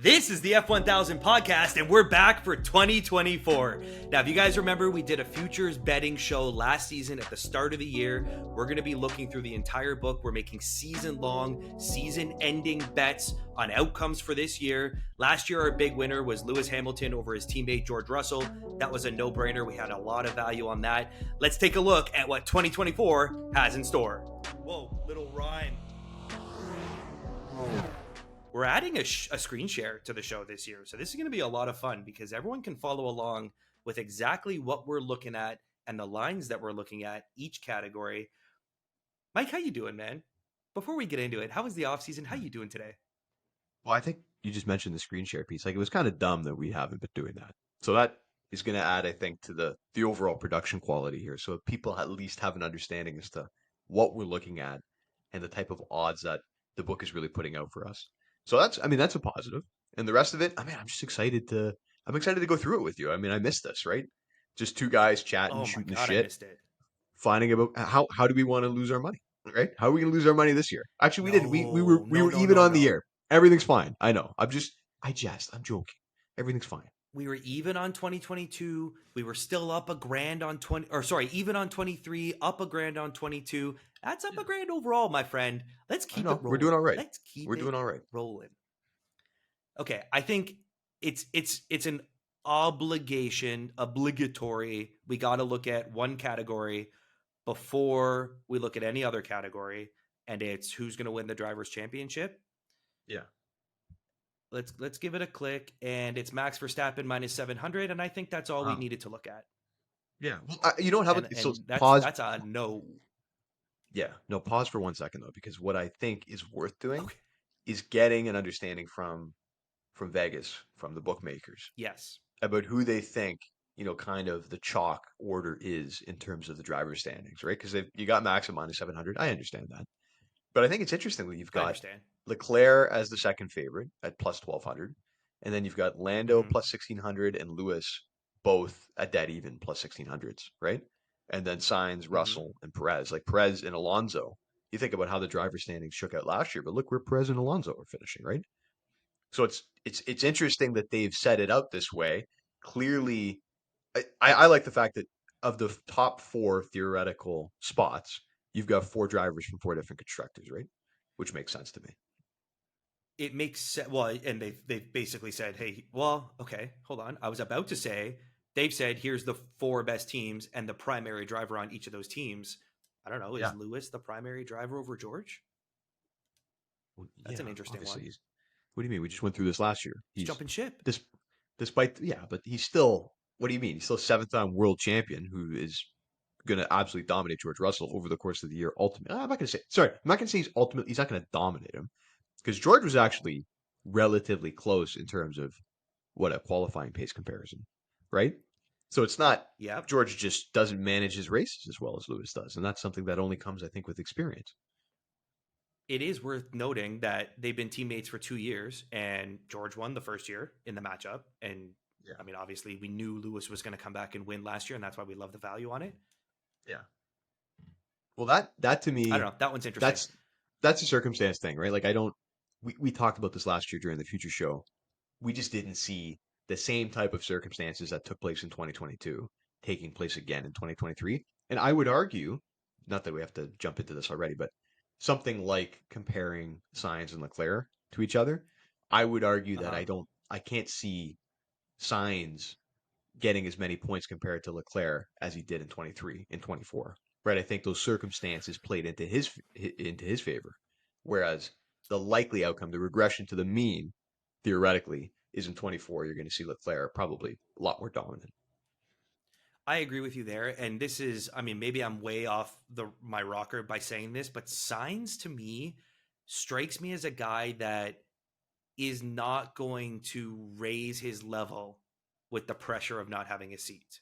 This is the F1000 podcast, and we're back for 2024. Now, if you guys remember, we did a futures betting show last season at the start of the year. We're going to be looking through the entire book. We're making season-long, season-ending bets on outcomes for this year. Last year, our big winner was Lewis Hamilton over his teammate George Russell. That was a no-brainer. We had a lot of value on that. Let's take a look at what 2024 has in store. Whoa, little rhyme. We're adding a screen share to the show this year. So this is going to be a lot of fun because everyone can follow along with exactly what we're looking at and the lines that we're looking at each category. Mike, how you doing, man? Before we get into it, how was the off season? How you doing today? Well, I think you just mentioned the screen share piece. Like, it was kind of dumb that we haven't been doing that. So that is going to add, I think, to the overall production quality here. So people at least have an understanding as to what we're looking at and the type of odds that the book is really putting out for us. So that's a positive. And the rest of it, I'm excited to go through it with you. I missed this, right? Just two guys chatting, Oh my shooting the God, I shit, missed it. finding about how do we want to lose our money, right? How are we going to lose our money this year? Actually, we didn't. We were even on the year. Everything's fine. I know. I'm joking. Everything's fine. We were even on 2022. We were still up a grand on even on 23, up a grand on 22. That's up a grand overall, my friend. Let's keep it rolling. We're doing all right. Let's keep We're doing all right. rolling. Okay, I think it's an obligatory. We got to look at one category before we look at any other category, and it's who's going to win the drivers' championship. Yeah. Let's give it a click, and it's Max Verstappen minus 700, and I think that's all we needed to look at. Yeah. Well, you know what? How about so pause? That's a no. Yeah. No, pause for 1 second though, because what I think is worth doing is getting an understanding from Vegas, from the bookmakers. Yes. About who they think, kind of the chalk order is in terms of the driver standings, right? Because you got Max at minus 700. I understand that. But I think it's interesting that you've got Leclerc as the second favorite at plus 1,200. And then you've got Lando plus 1,600 and Lewis both at dead even plus 1,600s, right? And then Sainz, Russell, and Perez. Like Perez and Alonso. You think about how the driver standings shook out last year, but look where Perez and Alonso are finishing, right? So it's interesting that they've set it out this way. Clearly, I like the fact that of the top four theoretical spots, you've got four drivers from four different constructors, right? Which makes sense to me. It makes sense. Well, and they've basically said, hey, well, okay, hold on. I was about to say, they've said, here's the four best teams and the primary driver on each of those teams. I don't know. Is Lewis the primary driver over George? Well, that's an interesting one. What do you mean? We just went through this last year. He's jumping ship. Despite, but he's still, what do you mean? He's still seventh-time world champion who is going to absolutely dominate George Russell over the course of the year. Ultimately, I'm not going to say he's not going to dominate him because George was actually relatively close in terms of what a qualifying pace comparison, right? So it's not, George just doesn't manage his races as well as Lewis does. And that's something that only comes, I think, with experience. It is worth noting that they've been teammates for 2 years, and George won the first year in the matchup. And I mean, obviously, we knew Lewis was going to come back and win last year, and that's why we love the value on it. Yeah. Well, that to me, I don't know. That one's interesting. That's a circumstance thing, right? Like we talked about this last year during the Future Show. We just didn't see the same type of circumstances that took place in 2022 taking place again in 2023. And I would argue, not that we have to jump into this already, but something like comparing Sainz and Leclerc to each other, I would argue that I can't see Sainz getting as many points compared to Leclerc as he did in 23 and 24. Right? I think those circumstances played into his favor. Whereas the likely outcome, the regression to the mean, theoretically, is in 24. You're going to see Leclerc probably a lot more dominant. I agree with you there. And this is, I mean, maybe I'm way off my rocker by saying this, but Sainz to me strikes me as a guy that is not going to raise his level with the pressure of not having a seat.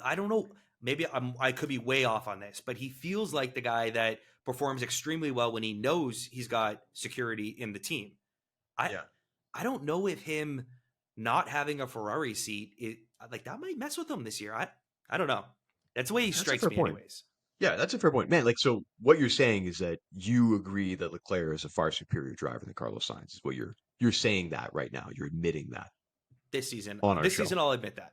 I don't know, maybe I could be way off on this, but he feels like the guy that performs extremely well when he knows he's got security in the team. I don't know if him not having a Ferrari seat, like that might mess with him this year. I don't know. That's the way he strikes me anyways. Yeah, that's a fair point. Man, like, so what you're saying is that you agree that Leclerc is a far superior driver than Carlos Sainz is what you're You're saying that right now. You're admitting that this season. on our This show. season, I'll admit that.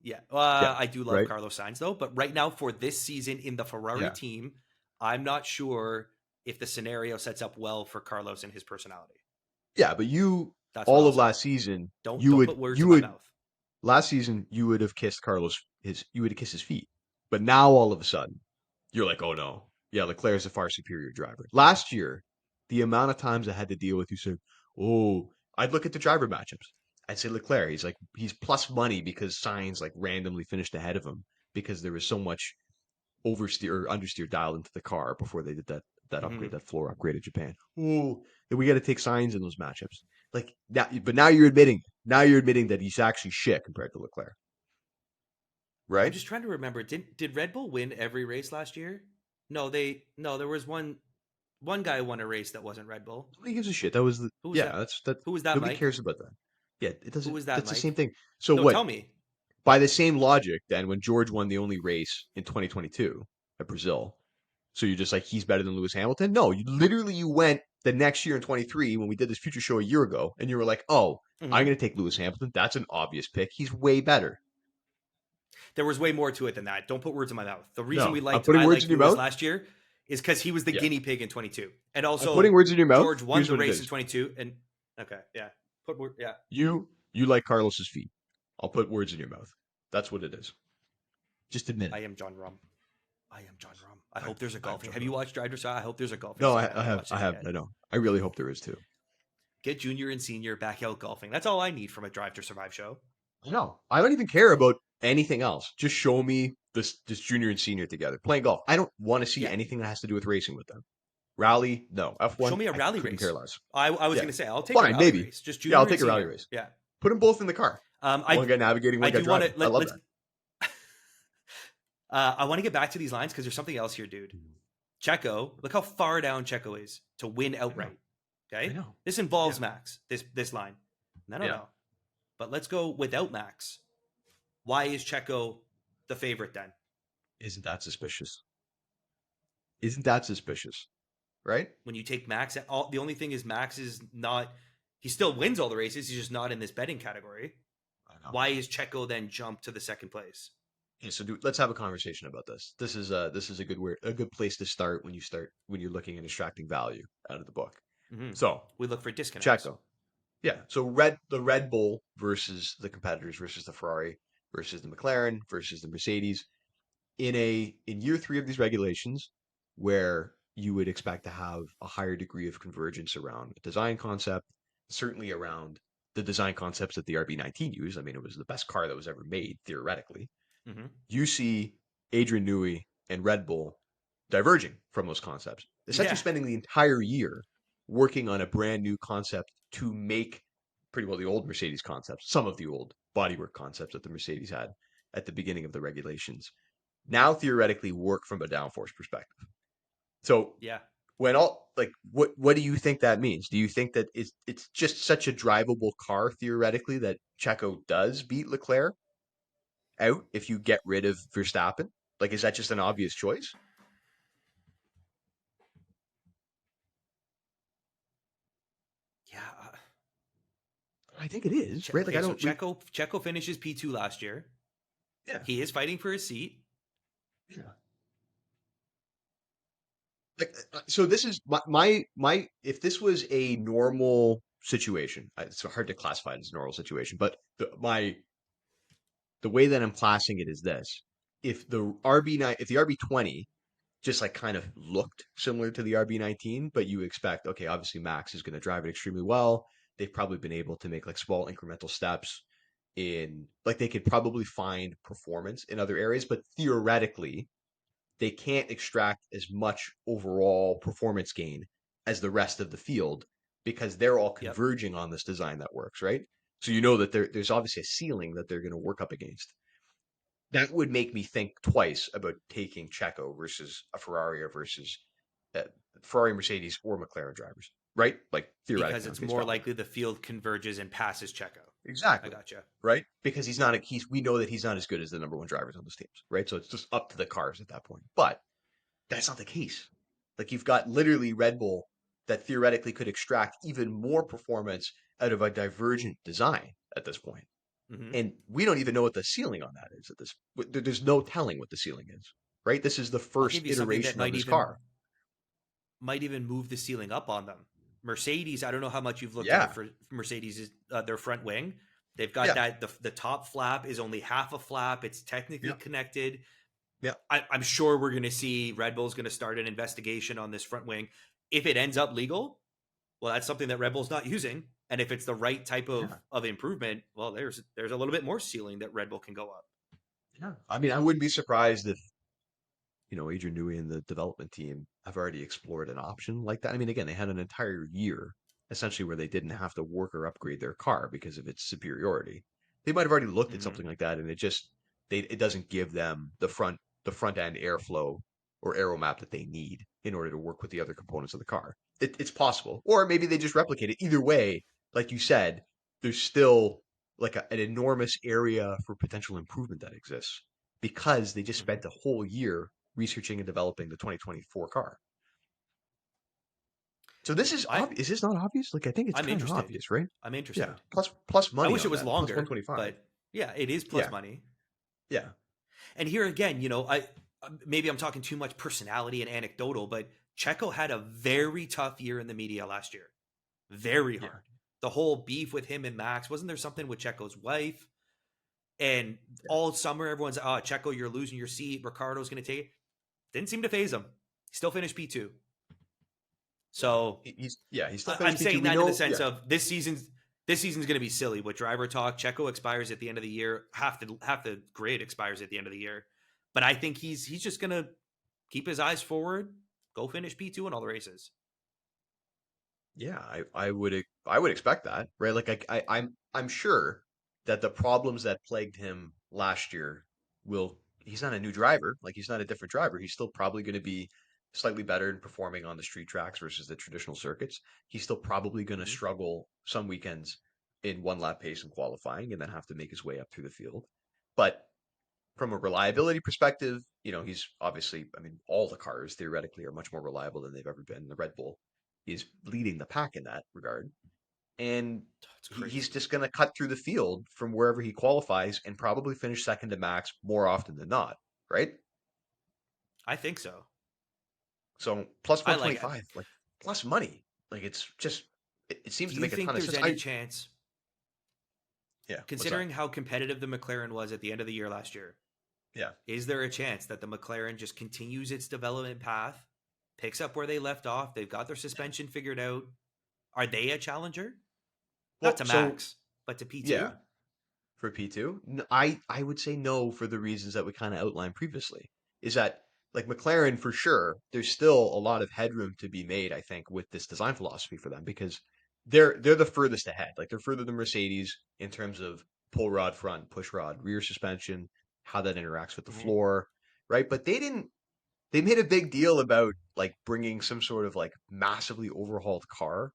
Yeah, Yeah. I do love Right. Carlos Sainz though, but right now for this season in the Ferrari team, I'm not sure if the scenario sets up well for Carlos and his personality. Yeah, but all of last season, don't put words in my mouth. Last season, you would have kissed you would have kissed his feet. But now all of a sudden, you're like, oh no, yeah, Leclerc's a far superior driver. Last year, the amount of times I had to deal with you saying, oh, I'd look at the driver matchups. I'd say Leclerc, he's plus money because Sainz like randomly finished ahead of him because there was so much oversteer or understeer dialed into the car before they did that upgrade, that floor upgrade in Japan. Oh, that we got to take Sainz in those matchups. Like now, but now you're admitting that he's actually shit compared to Leclerc. Right? I'm just trying to remember. Did Red Bull win every race last year? No, there was one guy won a race that wasn't Red Bull. Nobody gives a shit. That was Who was that? Who was that? Nobody Mike? cares about that. Yeah, it doesn't. Who was that? That's Mike? the same thing. So no, what? Tell me. By the same logic, then when George won the only race in 2022 at Brazil, so you're just like he's better than Lewis Hamilton? No, you went the next year in 23 when we did this future show a year ago, and you were like, oh, I'm going to take Lewis Hamilton. That's an obvious pick. He's way better. There was way more to it than that. Don't put words in my mouth. The reason we liked Lewis last year is because he was the guinea pig in 22, and also putting words in your mouth. George won the race in 22, and You like Carlos's feet. I'll put words in your mouth. That's what it is. Just admit it. I am John Rum. I hope there's a golf. Have you watched Drive to Survive? I hope there's a golf. No, I have. I know. I really hope there is too. Get junior and senior back out golfing. That's all I need from a Drive to Survive show. No, I don't even care about anything else. Just show me this junior and senior together playing golf. I don't want to see anything that has to do with racing with them. Rally, no. F1. Show me a rally race. Care less. I was going to say I'll take a rally race. Just junior. I'll take a rally race. Yeah. Put them both in the car. One guy navigating, one guy driving. I love that. I want to get back to these lines because there's something else here, dude. Checo, look how far down Checo is to win outright. Okay, this involves Max. This line, no. But let's go without Max. Why is Checo the favorite then? Isn't that suspicious? Right? When you take Max, the only thing is Max is not. He still wins all the races. He's just not in this betting category. Why is Checo then jump to the second place? Okay, so let's have a conversation about this. This is a good place to start when you're looking at extracting value out of the book. Mm-hmm. So we look for disconnects. Checo, yeah. So the Red Bull versus the competitors versus the Ferrari versus the McLaren versus the Mercedes in year 3 of these regulations, where you would expect to have a higher degree of convergence around a design concept, certainly around the design concepts that the RB19 used. I mean, it was the best car that was ever made theoretically. Mm-hmm. You see Adrian Newey and Red Bull diverging from those concepts, essentially spending the entire year working on a brand new concept to make pretty well the old Mercedes concepts, some of the old bodywork concepts that the Mercedes had at the beginning of the regulations, now theoretically work from a downforce perspective. So what do you think that means? Do you think that it's just such a drivable car theoretically that Checo does beat Leclerc out if you get rid of Verstappen? Like, is that just an obvious choice? Yeah, I think it is. Right? Like, Checo finishes P2 last year. Yeah, he is fighting for his seat. Yeah. Like, so this is my if this was a normal situation, it's hard to classify it as a normal situation, but the way that I'm classing it is this: if the RB20 just like kind of looked similar to the RB19, but you expect, okay, obviously Max is going to drive it extremely well. They've probably been able to make like small incremental steps in, like, they could probably find performance in other areas, but theoretically they can't extract as much overall performance gain as the rest of the field because they're all converging on this design that works, right? So you know that there's obviously a ceiling that they're going to work up against. That would make me think twice about taking Checo versus a Ferrari or versus Ferrari, Mercedes, or McLaren drivers, right? Like, theoretically. Because it's more likely the field converges and passes Checo. Exactly. I gotcha. Right? Because we know that he's not as good as the number 1 drivers on those teams, right? So it's just up to the cars at that point. But that's not the case. Like, you've got literally Red Bull that theoretically could extract even more performance out of a divergent design at this point. Hmm. And we don't even know what the ceiling on that is at this. There's no telling what the ceiling is, right? This is the I'll first give you something that iteration of this car. might even move the ceiling up on them. Mercedes, I don't know how much you've looked into Yeah, for Mercedes, their front wing. They've got yeah, that the top flap is only half a flap. It's technically yeah, connected. yeah. I'm sure we're going to see Red Bull's going to start an investigation on this front wing. If it ends up legal, well, that's something that Red Bull's not using. And if it's the right type Yeah. of improvement, well, there's a little bit more ceiling that Red Bull can go up. Yeah. I mean, I wouldn't be surprised if, Adrian Newey and the development team have already explored an option like that. I mean, again, they had an entire year essentially where they didn't have to work or upgrade their car because of its superiority. They might have already looked at Hmm. something like that, and it doesn't give them the front end airflow or aero map that they need in order to work with the other components of the car. It's possible, or maybe they just replicate it. Either way, like you said, there's still like an enormous area for potential improvement that exists because they just Hmm. spent a whole year researching and developing the 2024 car. So this is I obvious. Is this not obvious? Like I think it's I'm kind of interested. obvious, right? I'm Yeah. interested. Plus I money wish it on was that. Plus longer, 125. but yeah, it is plus Yeah. money. Yeah. And here again, I maybe I'm talking too much personality and anecdotal, but Checo had a very tough year in the media last year. Very Yeah. hard. The whole beef with him and Max, wasn't there something with Checo's wife? And Yeah. all summer, everyone's, oh, Checo, you're losing your seat. Ricardo's going to take it. Didn't seem to phase him. Still finished P2. Yeah. So He's still I'm finished P2. saying We that in the know, sense yeah. of this season's going to be silly with driver talk. Checo expires at the end of the year. Half the grid expires at the end of the year. But I think he's just going to keep his eyes forward, go finish P2 in all the races. Yeah, I would expect that, right? Like I'm sure that the problems that plagued him last year will he's not a new driver, like he's not a different driver. He's still probably going to be slightly better in performing on the street tracks versus the traditional circuits. He's still probably going to Mm-hmm. struggle some weekends in one lap pace and qualifying and then have to make his way up through the field. But from a reliability perspective, he's obviously, I mean, all the cars theoretically are much more reliable than they've ever been. The Red Bull is leading the pack in that regard. And It's he's crazy. just going to cut through the field from wherever he qualifies and probably finish second to Max more often than not, right? I think so. So plus I like. 125, like plus money. Like it's just, it seems Do to you make a think ton of there's sense. any chance, Yeah, what's that? considering how competitive the McLaren was at the end of the year last year, Yeah. is there a chance that the McLaren just continues its development path, picks up where they left off? They've got their suspension figured out. Are they a challenger? Not Well, to so Max, but to yeah, P2? for P2? I would say no for the reasons that we kind of outlined previously. Is that like McLaren for sure, there's still a lot of headroom to be made, I think, with this design philosophy for them because they're the furthest ahead. Like they're further than Mercedes in terms of pull rod front, push rod, rear suspension, how that interacts with the Mm-hmm. floor, right? But they made a big deal about like bringing some sort of like massively overhauled car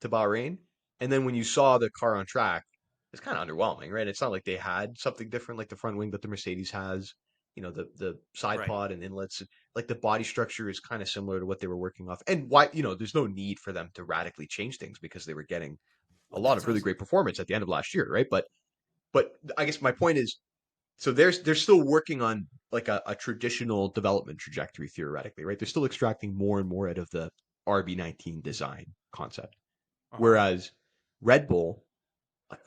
to Bahrain. And then when you saw the car on track, it's kind of underwhelming, right? It's not like they had something different like the front wing that the Mercedes has, the side Right. pod and inlets, like the body structure is kind of similar to what they were working off. And why, there's no need for them to radically change things because they were getting a Well, lot that's of what I really was. great performance at the end of last year, right? But I guess my point is so they're still working on like a traditional development trajectory theoretically, right? They're still extracting more and more out of the RB19 design concept. Uh huh. Whereas Red Bull,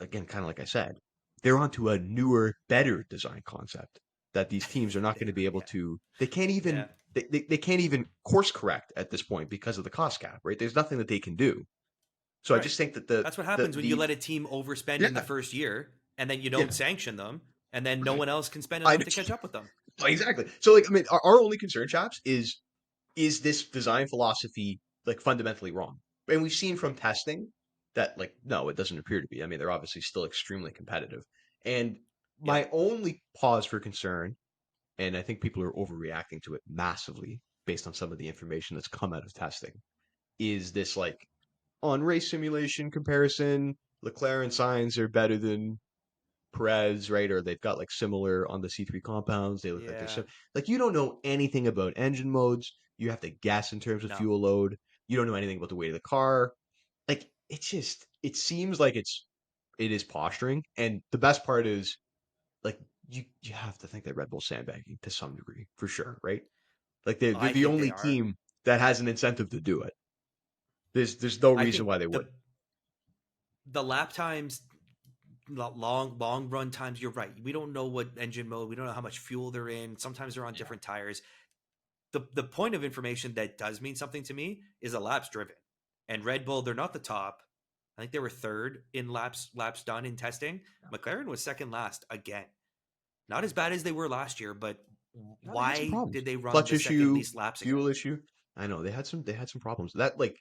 again, kind of like I said, they're onto a newer, better design concept that these teams are not going to be able Yeah. to. They can't even Yeah. they can't even course correct at this point because of the cost cap, right? There's nothing that they can do. So I Right. just think that the That's what the happens when you the let a team overspend in the yeah first year and then you yeah don't sanction them, and then no right. one else can spend I enough to catch up with them. exactly. So like I mean, our only concern, chaps, is this design philosophy like fundamentally wrong? And we've seen from testing that like no, it doesn't appear to be. I mean, they're obviously still extremely competitive. And Yep. my only pause for concern, and I think people are overreacting to it massively based on some of the information that's come out of testing, is this like on race simulation comparison, Leclerc and Sainz are better than Perez, right? Or they've got like similar on the C3 compounds. They look like they're Yeah. like you don't know anything about engine modes. You have to guess in terms of No. fuel load. You don't know anything about the weight of the car. Like it seems like it is posturing. And the best part is like you have to think that Red Bull's sandbagging to some degree for sure, right? Like they're I the think they only are. team that has an incentive to do it. There's no I reason think why they would. the lap times, long run times. You're right. We don't know what engine mode. We don't know how much fuel they're in. Sometimes they're on Yeah. different tires. The point of information that does mean something to me is a laps driven. And Red Bull, they're not the top. I think they were third in laps done in testing. Yeah. McLaren was second last again. Not as bad as they were last year, but No, they had some why problems. did they run Clutch the second issue, least laps again? fuel issue. I know they had some problems. That like,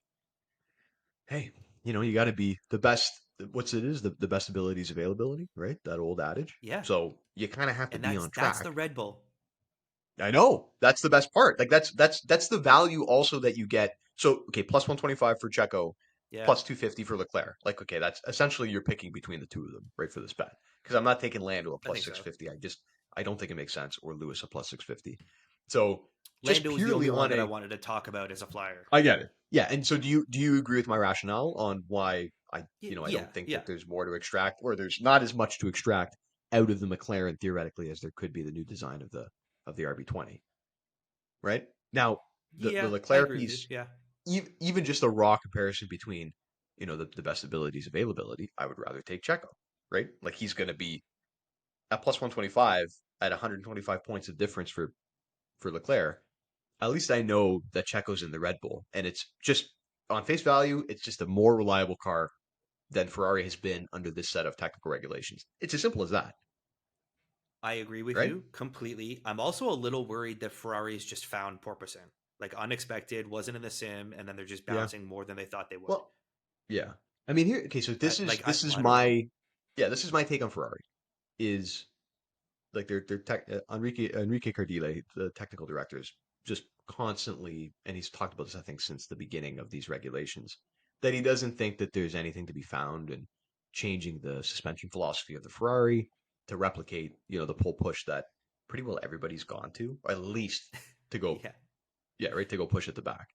hey, you got to be the best. What's it is the best abilities availability, right? That old adage. Yeah. So you kind of have to And be on that's track. the Red Bull. I know that's the best part. Like that's the value also that you get. So okay, plus 125 for Checo, Yeah. plus 250 for Leclerc. Like okay, that's essentially you're picking between the two of them, right, for this bet. Because I'm not taking Lando a plus I think so. 650. I don't think it makes sense, or Lewis a plus 650. So just Lando was the purely only one on that I a, wanted to talk about as a flyer. I get it. Yeah, and so do you agree with my rationale on why I Yeah, don't think yeah. that there's more to extract, or there's not as much to extract out of the McLaren theoretically as there could be the new design of the RB20, right? Now, the Yeah, I Leclerc agree with you. piece, Yeah. even just a raw comparison between, the best abilities availability, I would rather take Checo, right? Like he's going to be at plus 125 at 125 points of difference for Leclerc. At least I know that Checo's in the Red Bull, and it's just on face value, it's just a more reliable car than Ferrari has been under this set of technical regulations. It's as simple as that, I agree with right? you completely. I'm also a little worried that Ferrari has just found porpoising. Like unexpected, wasn't in the sim, and then they're just Yeah. bouncing more than they thought they would. Well, yeah. I mean, here. Okay, so this is I don't know. my this is my take on Ferrari. Is like their Enrique Cardile, the technical director, is just constantly, and he's talked about this I think since the beginning of these regulations, that he doesn't think that there's anything to be found in changing the suspension philosophy of the Ferrari to replicate the pull push that pretty well everybody's gone to, or at least to go Yeah. right, to go push at the back.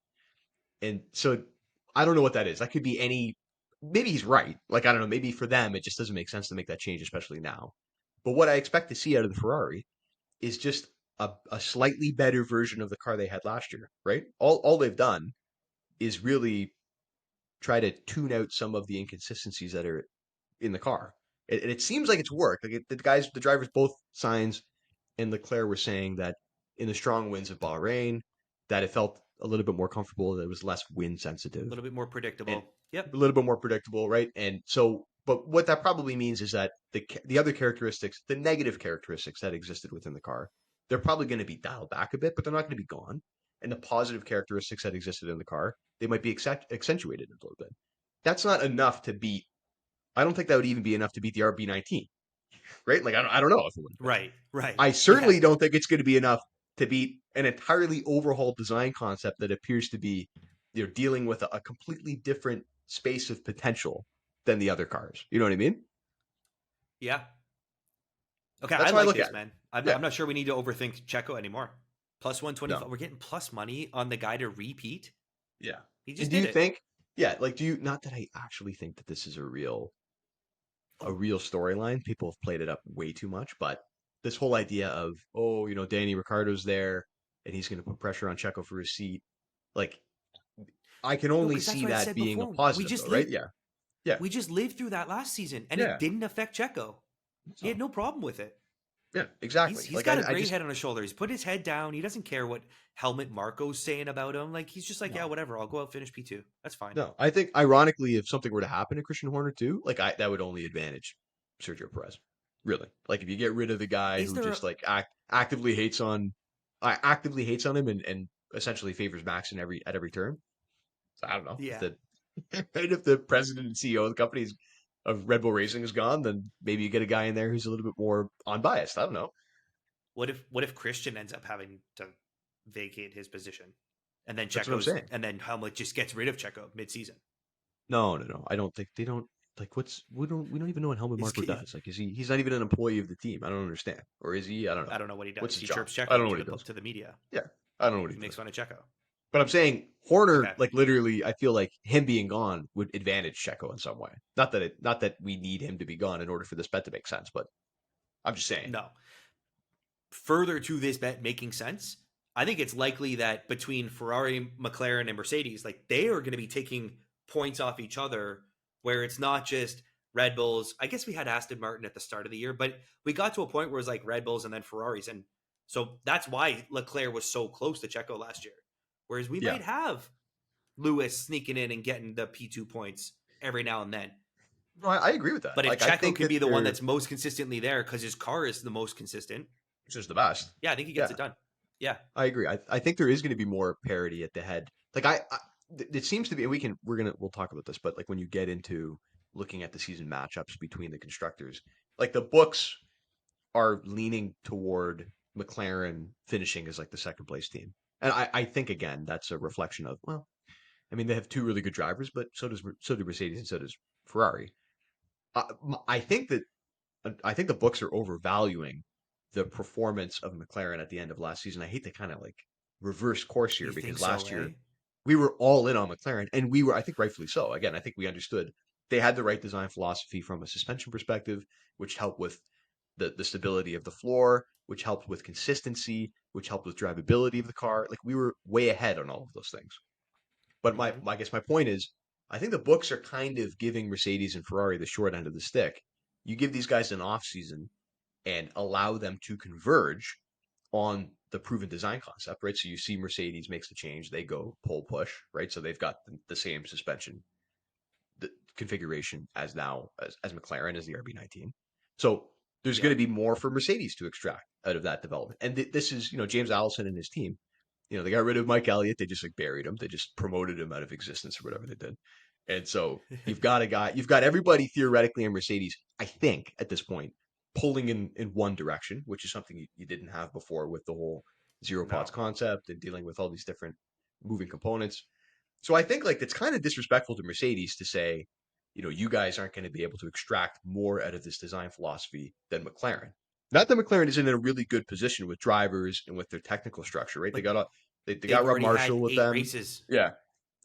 And so I don't know what that is. That could be any. Maybe he's right. Like I don't know. Maybe for them it just doesn't make sense to make that change, especially now. But what I expect to see out of the Ferrari is just a slightly better version of the car they had last year, right? All they've done is really try to tune out some of the inconsistencies that are in the car. And it seems like it's worked. Like the drivers, both Sainz and Leclerc were saying that in the strong winds of Bahrain, that it felt a little bit more comfortable, that it was less wind A sensitive little bit more and predictable. Yep. a little bit more predictable, right? And so, but what that probably means is that the other characteristics, the negative characteristics that existed within the car, they're probably going to be dialed back a bit, but they're not going to be gone. And the positive characteristics that existed in the car, they might be accentuated a little bit. That's not enough to beat. I don't think that would even be enough to beat the RB19, right? Like I don't know if it would. Right. I Yeah. certainly don't think it's going to be enough to beat an entirely overhauled design concept that appears to be, dealing with a completely different space of potential than the other cars. You know what I mean? Yeah. Okay, I That's how I like look at this, it. man. Yeah. I'm not sure we need to overthink Checo anymore. Plus 125. No. We're getting plus money on the guy to repeat. Yeah. He And just do did you it. think? Yeah. Like, not that I actually think that this is a real storyline. People have played it up way too much, but this whole idea of, oh, Danny Ricciardo's there and he's going to put pressure on Checo for his seat, like I can No, only because that's see what I that said being a before. positive, though, right? Yeah. Yeah. We just lived through that last season, and it Yeah. didn't affect Checo. He had So, no problem with it. yeah, exactly. He's Like got a I great just head on his shoulders. He's put his head down. He doesn't care what Helmut Marko's saying about him. Like he's just like, yeah, no. whatever. I'll go out finish P2. That's fine. No, I think ironically, if something were to happen to Christian Horner too, like that would only advantage Sergio Perez. Really, like if you get rid of the guy Is who there? just like actively hates on him and essentially favors Max at every turn. So I don't know if Yeah. the if the president and CEO of the company of Red Bull Racing is gone, then maybe you get a guy in there who's a little bit more unbiased. I don't know. What if Christian ends up having to vacate his position, and then That's what I'm saying. and then Helmut just gets rid of Checo mid-season? No. I don't think they don't like we don't even know what Helmut He's, Marko does. Like he's not even an employee of the team. I don't understand. Or is he? I don't know. I don't know what he What's does. his He job? chirps I don't Checo know what he does. to the media. Yeah. I don't know what He he makes does. fun of Checo. But I'm saying Horner, Okay. like literally, I feel like him being gone would advantage Checo in some way. Not that we need him to be gone in order for this bet to make sense, but I'm just saying. No. Further to this bet making sense, I think it's likely that between Ferrari, McLaren, and Mercedes, like they are going to be taking points off each other, where it's not just Red Bulls. I guess we had Aston Martin at the start of the year, but we got to a point where it's like Red Bulls and then Ferraris, and so that's why Leclerc was so close to Checo last year. Whereas we Yeah. might have Lewis sneaking in and getting the P2 points every now and then. No, I agree with that. But if Like, Checo can be the one that's most consistently there because his car is the most consistent, which is the best. yeah, I think he gets it done. Yeah, I agree. I think there is going to be more parity at the head. Like it seems to be. We'll talk about this, but like when you get into looking at the season matchups between the constructors, like the books are leaning toward McLaren finishing as like the second place team, and I think again that's a reflection of, well, I mean they have two really good drivers, but so do Mercedes and so does Ferrari. I think that I think the books are overvaluing the performance of McLaren at the end of last season. I hate to kind of like reverse course here you think because so, last eh? year we were all in on McLaren and we were, I think, rightfully so. Again, I think we understood they had the right design philosophy from a suspension perspective, which helped with the stability of the floor, which helped with consistency, which helped with drivability of the car. Like we were way ahead on all of those things. But Mm-hmm. I guess my point is, I think the books are kind of giving Mercedes and Ferrari the short end of the stick. You give these guys an off season and allow them to converge on the proven design concept, right? So you see Mercedes makes the change, they go pull push, right? So they've got the same suspension the configuration as now as McLaren as the RB19. So there's going Yep. to be more for Mercedes to extract out of that development. And this is, James Allison and his team. They got rid of Mike Elliott. They just like buried him. They just promoted him out of existence or whatever they did. And so you've got everybody theoretically in Mercedes, I think, at this point, pulling in one direction, which is something you didn't have before with the whole zero pods No. concept and dealing with all these different moving components. So I think like it's kind of disrespectful to Mercedes to say, you guys aren't going to be able to extract more out of this design philosophy than McLaren. Not that McLaren is in a really good position with drivers and with their technical structure, right? But They they've got Rob already Marshall had with eight them. races. Yeah.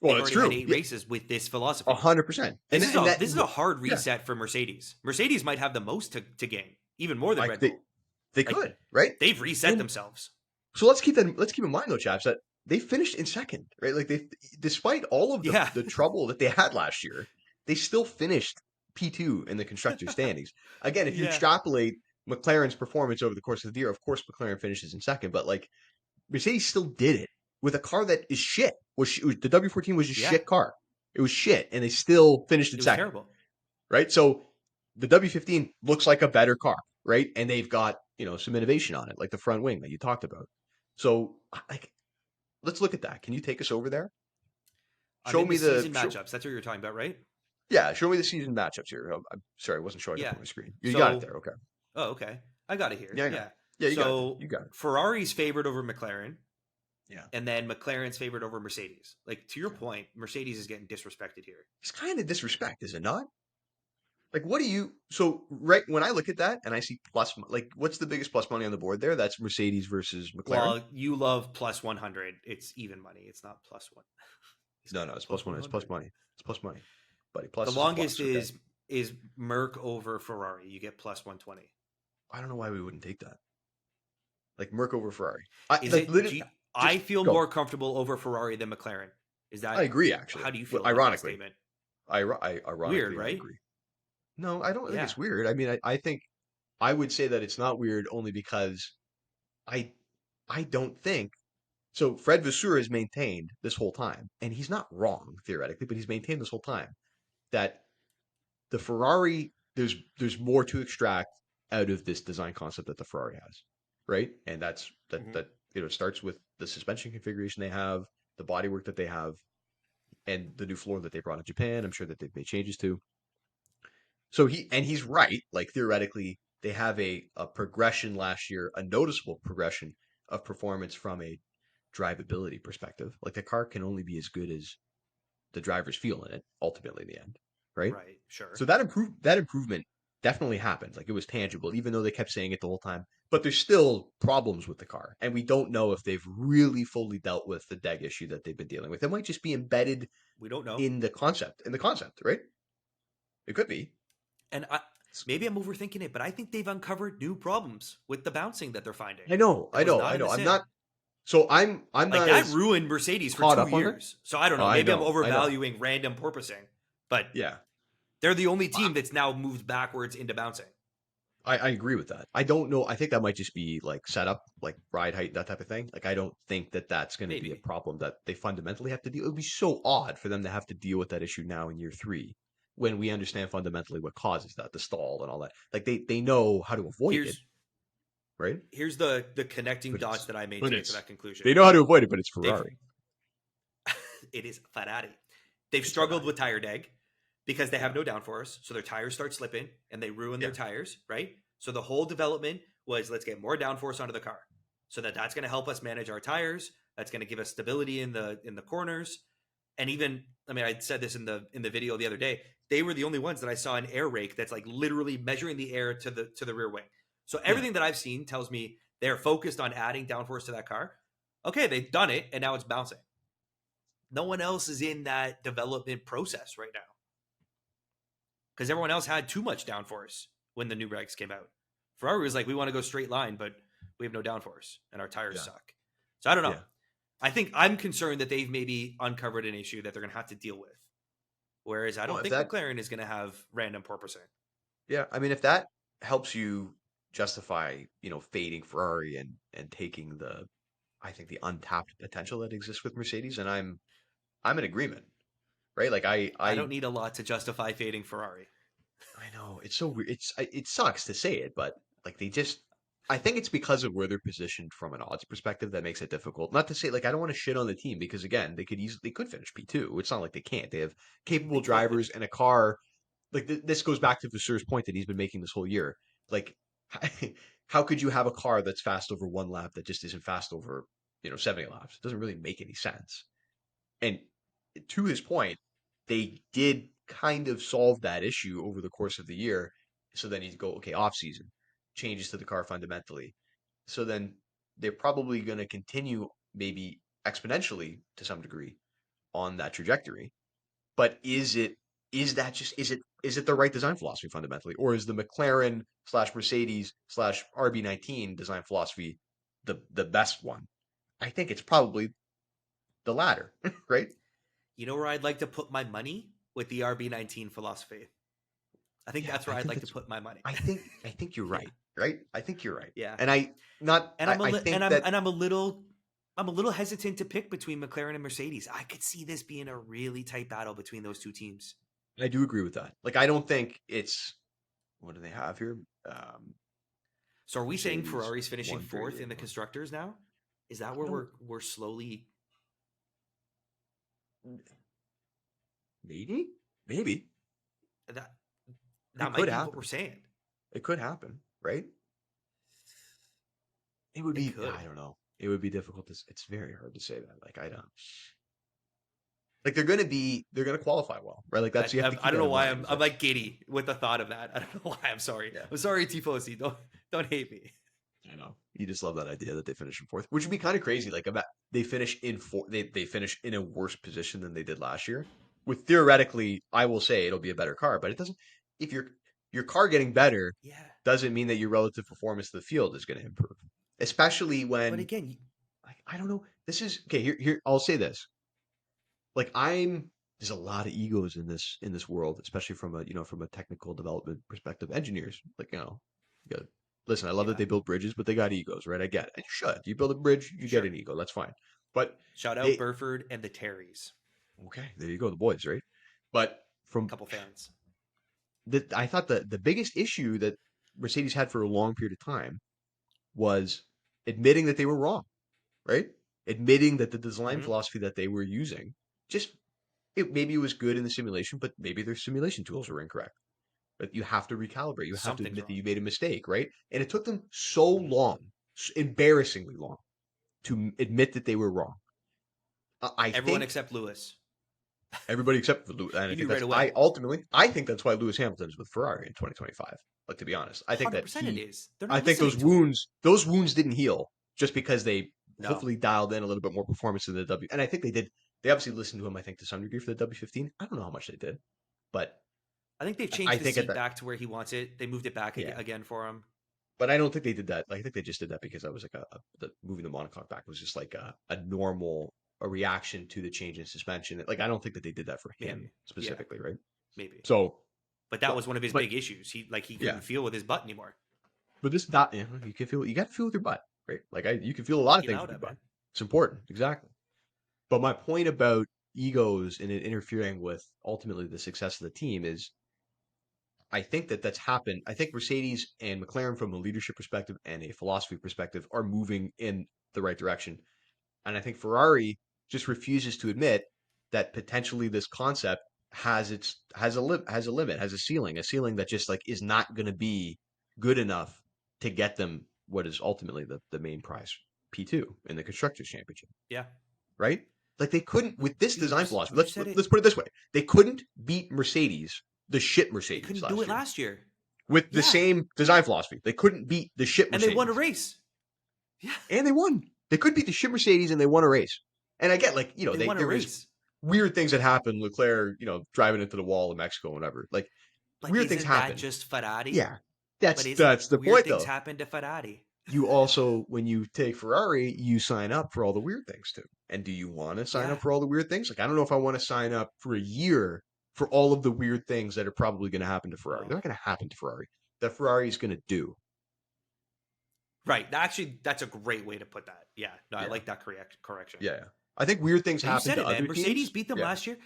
Well, They've that's already had true. eight Yeah, races with this philosophy. 100%. And This is that, a hard yeah, reset for Mercedes. Mercedes might have the most to gain, even more than like Red Bull. they Like could, right? they've reset And themselves. so let's keep in mind though, chaps, that they finished in second, right? Like they, despite all of Yeah. the trouble that they had last year, they still finished P2 in the constructor standings. Again, if you Yeah. extrapolate McLaren's performance over the course of the year, of course McLaren finishes in second, but like Mercedes still did it with a car that is shit. The W14 was a Yeah. shit car. It was shit, and they still finished in It was second, terrible. right? So the W15 looks like a better car, right? And they've got some innovation on it, like the front wing that you talked about. So like, let's look at that. Can you take us over there? I'm Show in the me the season matchups. That's what you're talking about, right? yeah. Show me the season matchups here. I'm sorry, I wasn't showing up Yeah. on my screen. You got it So, there. Okay. oh, okay. I got it here. Yeah, I got it. Yeah. Yeah, you got it. So You got it. Ferrari's favored over McLaren, Yeah. and then McLaren's favored over Mercedes. Like to your point, Mercedes is getting disrespected here. It's kind of disrespect, is it not? Like, what do you? So, right when I look at that and I see plus, like, what's the biggest plus money on the board there? That's Mercedes versus McLaren. Well, you love plus 100. It's even money. It's not plus one. It's No, not it's plus plus money. It's plus 100. money. It's plus money, buddy. Plus The is a plus. longest Okay. is Merc over Ferrari. You get plus 120. I don't know why we wouldn't take that. Like Merc over Ferrari. Is Like it? literally, I just feel go. more comfortable over Ferrari than McLaren. Is I that? agree, actually. How do you But feel about that ironically, statement? Weird, ironically, I right? agree. No, I don't think Yeah. it's weird. I mean, I think I would say that it's not weird only because I I don't think so. Fred Vasseur has maintained this whole time, and he's not wrong theoretically, but he's maintained this whole time that the Ferrari there's more to extract out of this design concept that the Ferrari has, right? And that's Hmm. that starts with the suspension configuration they have, the bodywork that they have, and the new floor that they brought in Japan. I'm sure that they've made changes to. So he's right. Like theoretically, they have a progression last year, a noticeable progression of performance from a drivability perspective. Like the car can only be as good as the drivers feel in it, ultimately in the end, right? Right. Sure. So that improvement. definitely happened. Like it was tangible, even though they kept saying it the whole time. But there's still problems with the car, and we don't know if they've really fully dealt with the DEG issue that they've been dealing with. It might just be embedded We don't know. in the concept, right? It could be. And maybe I'm overthinking it, but I think they've uncovered new problems with the bouncing that they're finding. I know. I'm not. So I'm like not that ruined Mercedes for 2 years. So I don't know. Maybe I'm overvaluing random porpoising, but yeah, they're the only team that's now moved backwards into bouncing. I agree with that. I don't know. I think that might just be like setup, like ride height, that type of thing. Like I don't think that that's going to be a problem that they fundamentally have to deal. It would be so odd for them to have to deal with that issue now in year 3 when we understand fundamentally what causes that, the stall and all that. Like they know how to avoid it, right? Here's the connecting dots that I made to that conclusion. They know how to avoid it, but it's Ferrari. It is Ferrari. They've struggled with tire deg because they have no downforce, so their tires start slipping and they ruin their tires, right? So the whole development was let's get more downforce onto the car, so that's going to help us manage our tires. That's going to give us stability in the corners, and even I said this in the video the other day. They were the only ones that I saw an air rake that's like literally measuring the air to the rear wing. So everything that I've seen tells me they're focused on adding downforce to that car. Okay, they've done it, and now it's bouncing. No one else is in that development process right now because everyone else had too much downforce when the new regs came out. Ferrari was like, we want to go straight line, but we have no downforce and our tires suck. So I don't know. Yeah. I think I'm concerned that they've maybe uncovered an issue that they're going to have to deal with. Whereas I don't think McLaren is going to have random porpoising. Yeah, I mean, if that helps you justify, fading Ferrari and taking I think the untapped potential that exists with Mercedes, and I'm in agreement, right? Like I don't need a lot to justify fading Ferrari. I know it's so weird. It sucks to say it, but like I think it's because of where they're positioned from an odds perspective that makes it difficult. Not to say like I don't want to shit on the team because again they could finish P2. It's not like they can't. They have capable drivers and a car. Like this goes back to Vasseurs' point that he's been making this whole year. Like how could you have a car that's fast over 1 lap that just isn't fast over 70 laps? It doesn't really make any sense. And to his point, they did kind of solve that issue over the course of the year. So then you go, okay, off season, changes to the car fundamentally. So then they're probably going to continue maybe exponentially to some degree on that trajectory. But is it the right design philosophy fundamentally? Or is the McLaren / Mercedes / RB19 design philosophy the best one? I think it's probably the latter, right? You know where I'd like to put my money? With the RB19 philosophy. I think that's where I'd like to put my money. I think you're right. Right? I think you're right. Yeah. And I'm a little hesitant to pick between McLaren and Mercedes. I could see this being a really tight battle between those two teams. I do agree with that. Like I don't think it's what do they have here? So are we saying Ferrari's finishing 4th in the constructors now? Is that where we're slowly Maybe that might be what we're saying. It could happen, right? It would be. I don't know. It would be difficult. It's very hard to say that. Like I don't. Like they're going to qualify well, right? Like that's. I don't know why I'm like giddy with the thought of that. I don't know why. I'm sorry. Yeah. I'm sorry, Tifosi. Don't hate me. I know. You just love that idea that they finish in 4th, which would be kind of crazy. Like they finish in 4th. They finish in a worse position than they did last year. With theoretically, I will say it'll be a better car, but it doesn't. If your car getting better, doesn't mean that your relative performance of the field is going to improve. Especially when. But again, I don't know. This is okay. Here, I'll say this. Like there's a lot of egos in this world, especially from a technical development perspective. Engineers, like good. Listen, I love that they build bridges, but they got egos, right? I get it. And you should. You build a bridge, you get an ego. That's fine. But shout out Burford and the Terrys. Okay, there you go, the boys, right? But from a couple fans, I thought the biggest issue that Mercedes had for a long period of time was admitting that they were wrong, right? Admitting that the design philosophy that they were using maybe it was good in the simulation, but maybe their simulation tools were incorrect. But you have to recalibrate. You have to admit that you made a mistake, right? And it took them so long, embarrassingly long, to admit that they were wrong. Everyone except Lewis. Everybody except for Lewis. And I He think knew right that's away. I think that's why Lewis Hamilton is with Ferrari in 2025. Like, to be honest, I think that 100% it is. They're I not think listening to him. those wounds didn't heal just because they No. hopefully dialed in a little bit more performance in the W. And I think they did. They obviously listened to him, I think, to some degree for the W15. I don't know how much they did, but I think they've changed I the think seat back to where he wants it. They moved it back again for him. But I don't think they did that. I think they just did that because I was like the moving the monocoque back was just like a normal reaction to the change in suspension. Like, I don't think that they did that for him specifically, right? Maybe. So, but that was one of his big issues. He couldn't feel with his butt anymore. But this not you can feel, you got to feel with your butt, right? Like, you can feel a lot of things with your butt. It's important, exactly. But my point about egos and it interfering with ultimately the success of the team is, I think that's happened. I think Mercedes and McLaren, from a leadership perspective and a philosophy perspective, are moving in the right direction. And I think Ferrari just refuses to admit that potentially this concept has a limit, has a ceiling that just like is not going to be good enough to get them what is ultimately the main prize, P2 in the Constructors' Championship. Yeah. Right? Like, they couldn't, with this design philosophy, let's it. put it this way. They couldn't beat Mercedes, the shit Mercedes. They couldn't do it last year. With the same design philosophy. They couldn't beat the shit Mercedes. And they won a race. Yeah. And they won. They could beat the shit Mercedes and they won a race. And I get, like, there is weird things that happen. Leclerc, driving into the wall in Mexico and whatever. Like weird things happen. That just Ferrari? Yeah. That's the point, though. Things happen to Ferrari. You also, when you take Ferrari, you sign up for all the weird things too. And do you want to sign up for all the weird things? Like, I don't know if I want to sign up for a year for all of the weird things that are probably going to happen to Ferrari. They're not going to happen to Ferrari. That Ferrari is going to do. Right. Actually, that's a great way to put that. Yeah. No, I like that correction. Yeah. I think weird things happen to other teams. Mercedes beat them last year.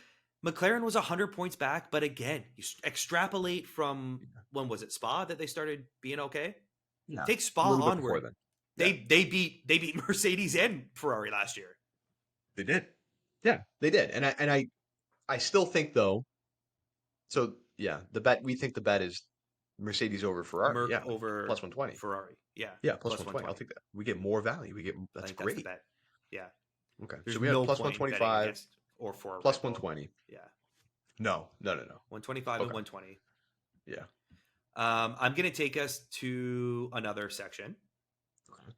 McLaren was 100 points back, but again, you extrapolate from when was it, Spa, that they started being okay? Yeah. Take Spa onward. They beat Mercedes and Ferrari last year. They did. Yeah, they did. And I still think, though. So yeah, we think the bet is Mercedes over Ferrari. Over plus 120. Ferrari. Yeah. Yeah, plus 120. I'll take that. We get more value. That's great. That's the bet. Yeah. Okay. There's so we have plus 125 or for plus 120. Yeah. No. 125 and 120. Yeah. I'm going to take us to another section. Okay.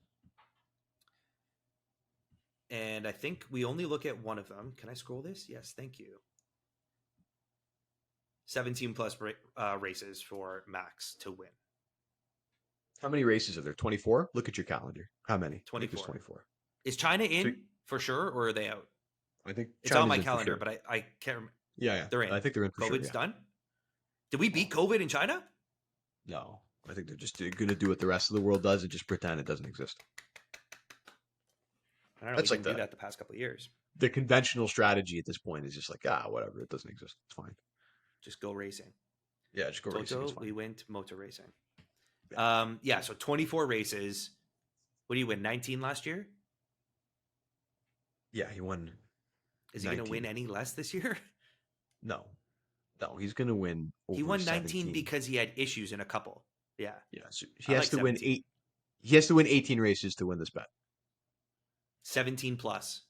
And I think we only look at one of them. Can I scroll this? Yes, thank you. 17 plus races for Max to win. How many races are there? 24? Look at your calendar. How many? 24. Is China in for sure, or are they out? I think it's on my calendar, but I can't remember. Yeah. They're in. I think they're in for COVID's sure. done? Did we beat COVID in China? No. I think they're just going to do what the rest of the world does and just pretend it doesn't exist. I don't know. That's we do that the past couple of years. The conventional strategy at this point is just like, whatever. It doesn't exist. It's fine. Just go racing. Yeah, just go racing. We went motor racing. Yeah. So 24 races. What do you win? 19 last year? Yeah, he won. Is he going to win any less this year? No, he's going to win. He won 19 because he had issues in a couple. Yeah. Yeah. So he has to win 8. He has to win 18 races to win this bet. 17 plus.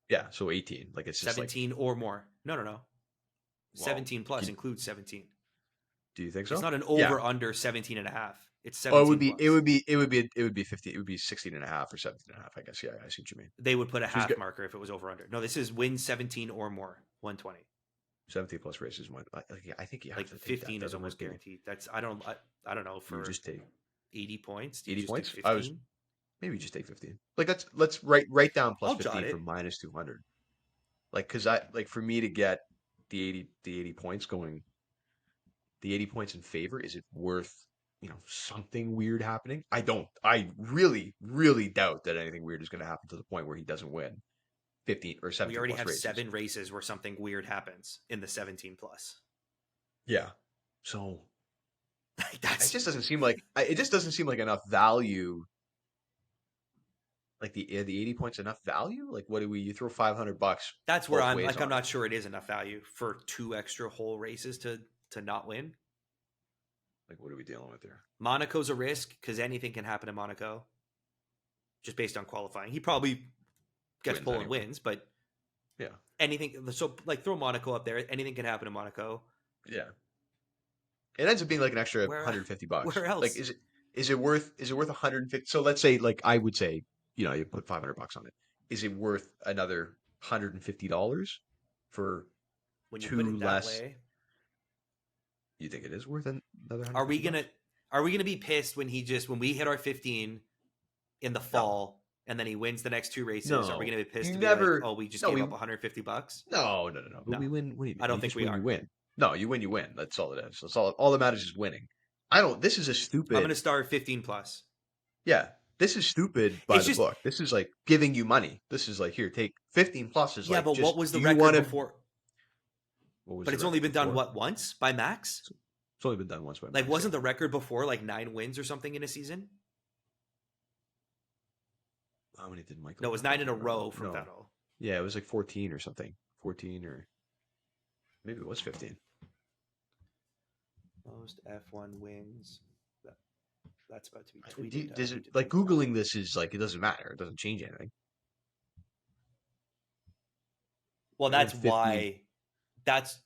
Yeah, so 18. Like, it's just 17 or more. No. 17 plus includes 17. Do you think so? It's not an over under 17 and a half. It's 17. Oh, it would be 50. It would be 16 and a half or 17 and a half, I guess. Yeah, I see what you mean. They would put a half marker if it was over under. No, this is win 17 or more, 120. 17 plus races. I think you have to take 15 is almost guaranteed. That's I don't know, for you just take 80 points. 80 points? Maybe just take 15. Like, let's write down plus 15 from minus 200. Like, because for me to get the 80 points going, the 80 points in favor, is it worth something weird happening? I really, really doubt that anything weird is going to happen to the point where he doesn't win 15 or 17. We already have races. 7 races where something weird happens in the 17 plus. Yeah. So it just doesn't seem like enough value. Like the 80 points enough value? Like, what do you throw $500? That's where I'm not sure it is enough value for 2 extra whole races to not win. Like, what are we dealing with here? Monaco's a risk because anything can happen in Monaco, just based on qualifying. He probably gets pole and wins, but Yeah. Anything. So like throw Monaco up there. Anything can happen in Monaco. Yeah. It ends up being like an extra Where $150. where Like, else? is it worth 150? So let's say, like, I would say, you put $500 on it. Is it worth another $150 for When you put two it that less? way, You think it is worth another are we $150? gonna are we gonna be pissed when we hit our 15 in the No, fall and then he wins the next two races? Are we no. gonna be pissed You to be like, never. oh, we just No, gave up $150? no. But No, we win. What do you I mean? don't You think just we win. You are. win. No, you win. You win. That's all it is. That's all that matters is winning. I don't. This is a I'm gonna stupid. start 15 plus. Yeah, this is stupid by It's the just book. This is like giving you money. This is like, here, take 15 plus is yeah, like, but just, what was do the you record want to, before? what was But the it's only record been done before? what once by Max? It's only been done once by Like Max. wasn't Yeah. the record before like 9 wins or something in a season? How many did Michael No, it was have? I 9 in a can't remember. row for No. Vettel. Yeah, it was like 14 or something. 14 or maybe it was 15. Most F1 wins. That's about to be tweeted. Does I it, need to like, take that. Googling this is like, it doesn't matter. It doesn't change anything. Well, He won that's 15. why. That's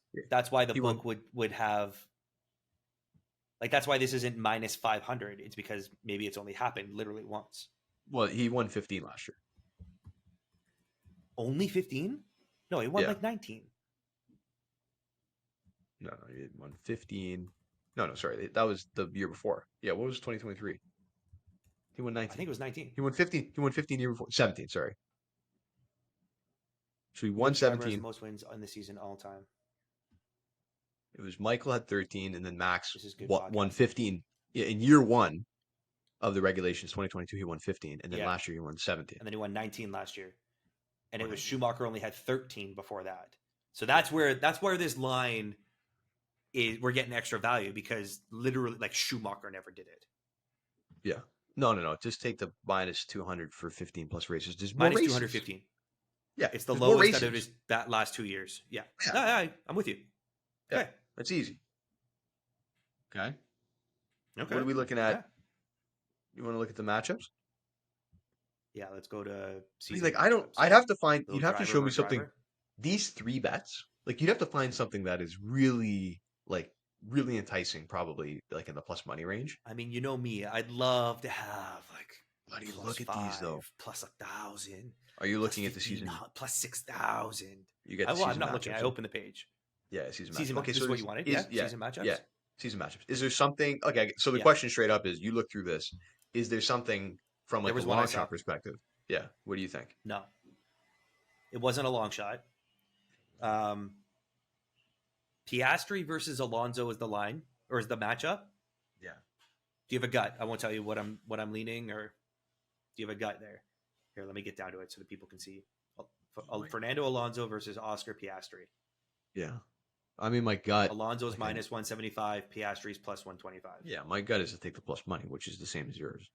why the He won. book would have. Like that's why this isn't minus 500. It's because maybe it's only happened literally once. Well, he won 15 last year. Only 15? No, he won Yeah. like 19. No, he won 15. No, sorry. That was the year before. Yeah, what was 2023? He won 19. I think it was 19. He won 15. He won 15 year before. 17, sorry. So he won Which driver has 17. the most wins in the season all time? It was Michael had 13, and then Max This is good won podcasting. 15. Yeah, in year one of the regulations, 2022, he won 15, and then Yeah. last year he won 17. And then he won 19 last year. And it was 19. Schumacher only had 13 before that. So that's where this line is. We're getting extra value because literally, like Schumacher never did it. Yeah. No. Just take the minus 200 for 15 plus races. There's more Minus races. 215. Yeah, It's the there's more lowest out of races. that last 2 years. Yeah. Yeah. No, I'm with you. Yeah. Okay. That's easy. Okay. Okay. What are we looking at? Yeah. You want to look at the matchups? Yeah, let's go to He's like, I'd have to find, you'd have to show me something. Driver. These three bets, like, you'd have to find something that is really, like, really enticing, probably, like, in the plus money range. I mean, you know me. I'd love to have like. Buddy, plus look at these, though. Plus 1,000. Are you looking at the season? Plus 6,000. You get the season I'm not matchups, looking. I right? open the page. Yeah, season Season matchups. Okay, this so is what you wanted. Season matchups. Yeah, season matchups. Is there something? Okay, so the Yeah. question straight up is: you look through this. Is there something from like There was a one I long saw. shot perspective? Yeah. What do you think? No, it wasn't a long shot. Piastri versus Alonso is the line or is the matchup? Yeah. Do you have a gut? I won't tell you what I'm leaning, or do you have a gut there? Here, let me get down to it so that people can see. Fernando Alonso versus Oscar Piastri. Yeah. I mean, my gut. Alonso's minus 175, Piastri's plus 125. Yeah, my gut is to take the plus money, which is the same as yours.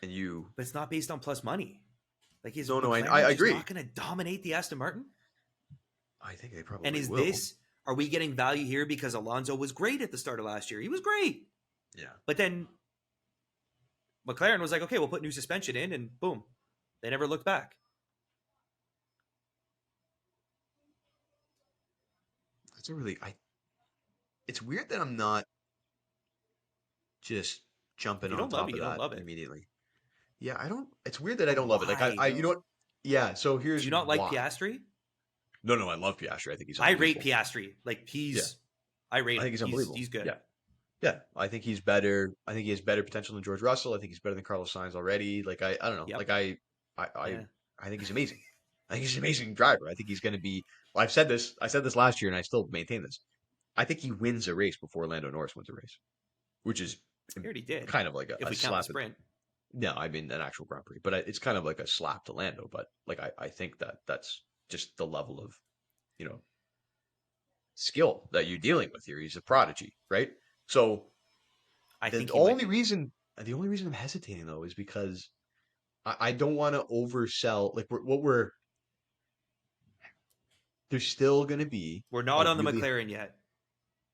And you. But it's not based on plus money. Like, is No, McLaren I just agree. not going to dominate the Aston Martin? I think they probably And is will. are we getting value here because Alonso was great at the start of last year? He was great. Yeah. But then McLaren was like, okay, we'll put new suspension in, and boom. They never looked back. That's a really. It's weird that I'm not just jumping on top of that immediately. Yeah, I don't. It's weird that I don't love it. Like I you know what? Yeah. So here's. Do you not like why. Piastri? No, I love Piastri. I think he's. I rate Piastri. Like he's. Yeah. I rate. I think he's unbelievable. He's good. Yeah. Yeah, I think he's better. I think he has better potential than George Russell. I think he's better than Carlos Sainz already. Like I don't know. Yep. Like I think he's amazing. I think he's an amazing driver. I think he's going to be. Well, I said this last year, and I still maintain this. I think he wins a race before Lando Norris wins a race, which is he already did. Kind of like if we count the sprint. No, I mean an actual Grand Prix, but it's kind of like a slap to Lando. But like I think that's just the level of, skill that you're dealing with here. He's a prodigy, right? So the only reason I'm hesitating though is because I don't want to oversell. Like there's still going to be. We're not on the McLaren yet.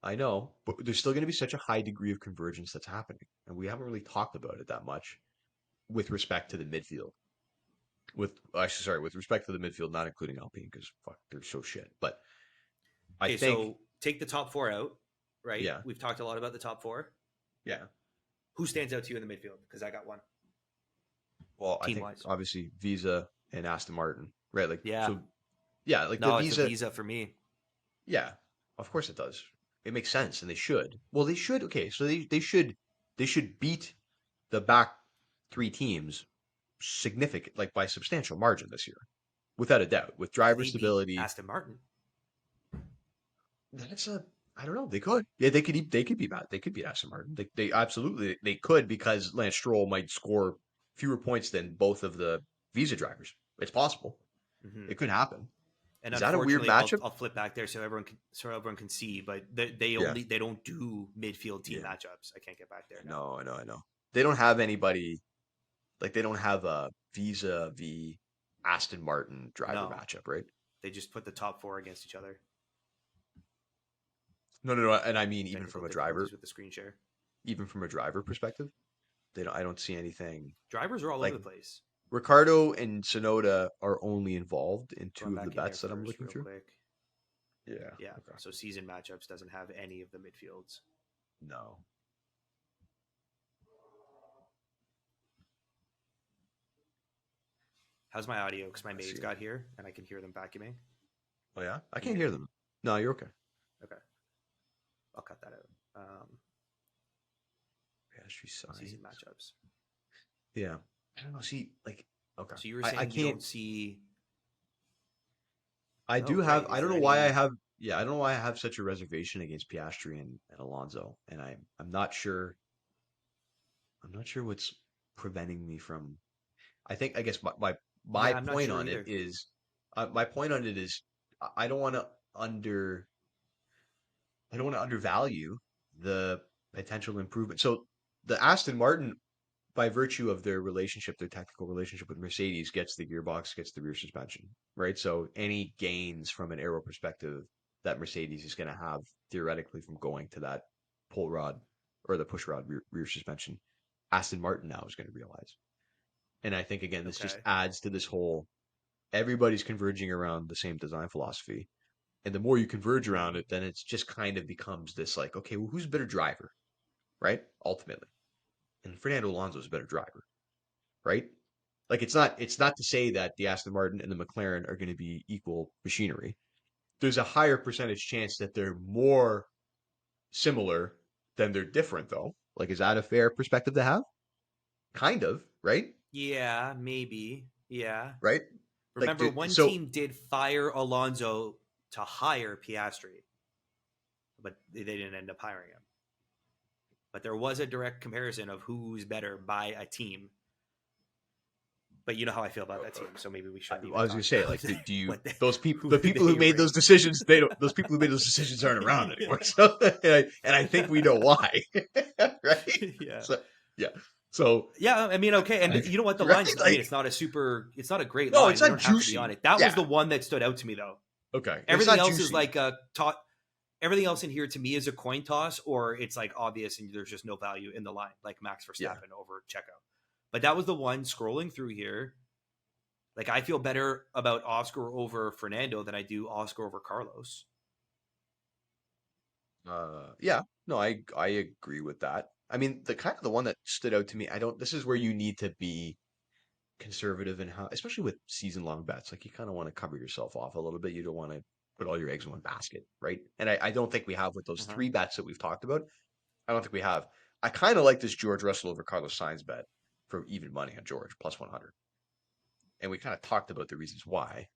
I know, but there's still going to be such a high degree of convergence that's happening, and we haven't really talked about it that much with respect to the midfield. with respect to the midfield, not including Alpine, because fuck, they're so shit. But I Okay, think, so take the top four out, right? yeah, We've talked a lot about the top four. yeah. Who stands out to you in the midfield? Because I got one. Well, I Team think wise. obviously Visa and Aston Martin, right? Like, Yeah. so, yeah, like the No, it's a Visa, Visa for me. yeah, of course it does. It makes sense, and they should. Well, they should. Okay, so they should beat the back three teams significant, like by substantial margin this year, without a doubt. With Do driver they beat stability, Aston Martin? that's a I don't know. They could. Yeah, they could be bad. They could beat Aston Martin. They absolutely they could because Lance Stroll might score fewer points than both of the Visa drivers. It's possible. Mm-hmm. It could happen. And Is that a weird unfortunately, I'll matchup? I'll flip back there so everyone can see. But Yeah. they don't do midfield team Yeah. matchups. I can't get back there. I No, know. I know. I know. They don't have anybody like they don't have a Visa v Aston Martin driver no, matchup, right? they just put the top four against each other. No, no, no. And I mean Technical difficulties with the screen share. even from a driver perspective, they don't. I don't see anything Drivers are all over like the place. Ricardo and Sonoda are only involved in Going two of the back in here bets that I'm first, looking real through. quick. Yeah. Yeah. Okay. So season matchups doesn't have any of the midfields. No. How's my audio? Because my I maids see. got here and I can hear them vacuuming. Oh yeah, I Can you can't hear hear me? them. No, you're okay. Okay. I'll cut that out. Pastry Season signs. matchups. Yeah. I don't know. See, like, okay. So you were I saying you can't. don't see. I Oh, do have. great. I Is don't there know why I any? have. Yeah, I don't know why I have such a reservation against Piastri and Alonso, and I'm not sure. I'm not sure what's preventing me from. I guess my Yeah, I'm not point sure on it either. is, my point on it is, I don't want to under. I don't want to undervalue the potential improvement. So the Aston Martin, by virtue of their relationship, their technical relationship with Mercedes, gets the gearbox, gets the rear suspension, right? So any gains from an aero perspective that Mercedes is going to have theoretically from going to that pull rod or the push rod rear suspension, Aston Martin now is going to realize. And I think again, this just Okay. adds to this whole everybody's converging around the same design philosophy. And the more you converge around Hmm. it, then it's just kind of becomes this like, okay, well, who's a better driver, right? Ultimately. And Fernando Alonso is a better driver, right? Like it's not to say that the Aston Martin and the McLaren are going to be equal machinery. There's a higher percentage chance that they're more similar than they're different, though. Like, is that a fair perspective to have? Kind of, right? Yeah, maybe. Yeah. Right? Like, Remember, one so team did fire Alonso to hire Piastri, but they didn't end up hiring him. But there was a direct comparison of who's better by a team. But you know how I feel about that team, so maybe we shouldn't even I was going talk to say, about like, do you what they, those people, who the people who they made those bring. decisions, they don't. Those people who made those decisions aren't around anymore. So, and I think we know why, right? Yeah. So, yeah. So, Yeah, I mean, okay, and you know what? The right? line's. I mean, Like, it's not a great no, line. it's We not don't have to be on juicy. it. That was Yeah. the one that stood out to me, though. Okay. It's Everything not else is juicy. like a everything else in here to me is a coin toss, or it's like obvious and there's just no value in the line, like Max Yeah. Verstappen over Checo. But that was the one scrolling through here. Like I feel better about Oscar over Fernando than I do Oscar over Carlos. Yeah. No, I agree with that. I mean, the kind of the one that stood out to me, I don't, this is where you need to be conservative in how, especially with season long bets. Like you kind of want to cover yourself off a little bit. You don't want to put all your eggs in one basket, right? And I don't think we have with those Uh-huh. three bets that we've talked about. I don't think we have. I kind of like this George Russell over Carlos Sainz bet for even money on George plus 100. And we kind of talked about the reasons why,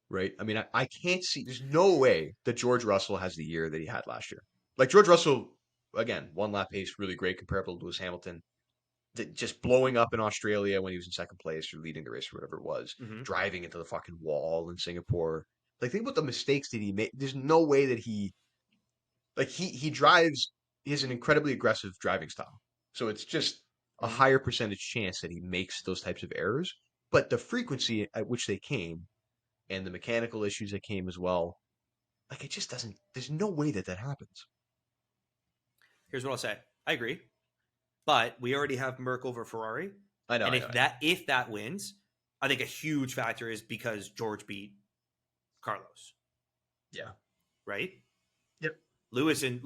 right? I mean, I can't see, there's no way that George Russell has the year that he had last year. Like George Russell, again, one lap pace, really great, comparable to Lewis Hamilton. Just blowing up in Australia when he was in second place or leading the race or whatever it was, Mm-hmm. driving into the fucking wall in Singapore. Like, think about the mistakes that he made. There's no way that he drives. He has an incredibly aggressive driving style, so it's just a Mm-hmm. higher percentage chance that he makes those types of errors. But the frequency at which they came and the mechanical issues that came as well, like it just doesn't. There's no way that that happens. Here's what I'll say. I agree, but we already have Merck over Ferrari, I know, and I know. if that wins, I think a huge factor is because George beat Carlos. Yeah. Right? Yep. Lewis and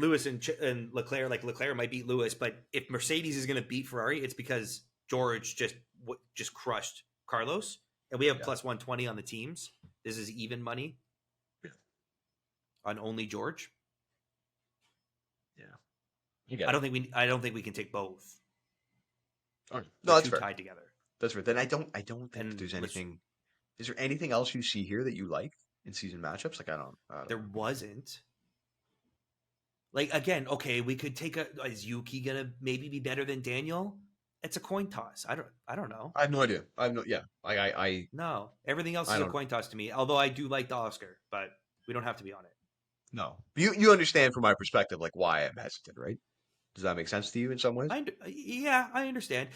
Leclerc, like Leclerc might beat Lewis, but if Mercedes is going to beat Ferrari, it's because George just crushed Carlos, and we have plus 120 on the teams. This is even money on only George. Yeah, I don't think we can take both. No, that's fair. Tied together. That's fair. Then I don't think there's anything. Is there anything else you see here that you like in season matchups? Like I don't there wasn't. Like again, okay, we could take is Yuki gonna maybe be better than Daniel? It's a coin toss. I don't know. I have no idea. No. Everything else is a coin toss to me. Although I do like the Oscar, but we don't have to be on it. No. You understand from my perspective like why I'm hesitant, right? Does that make sense to you in some ways? Yeah, I understand.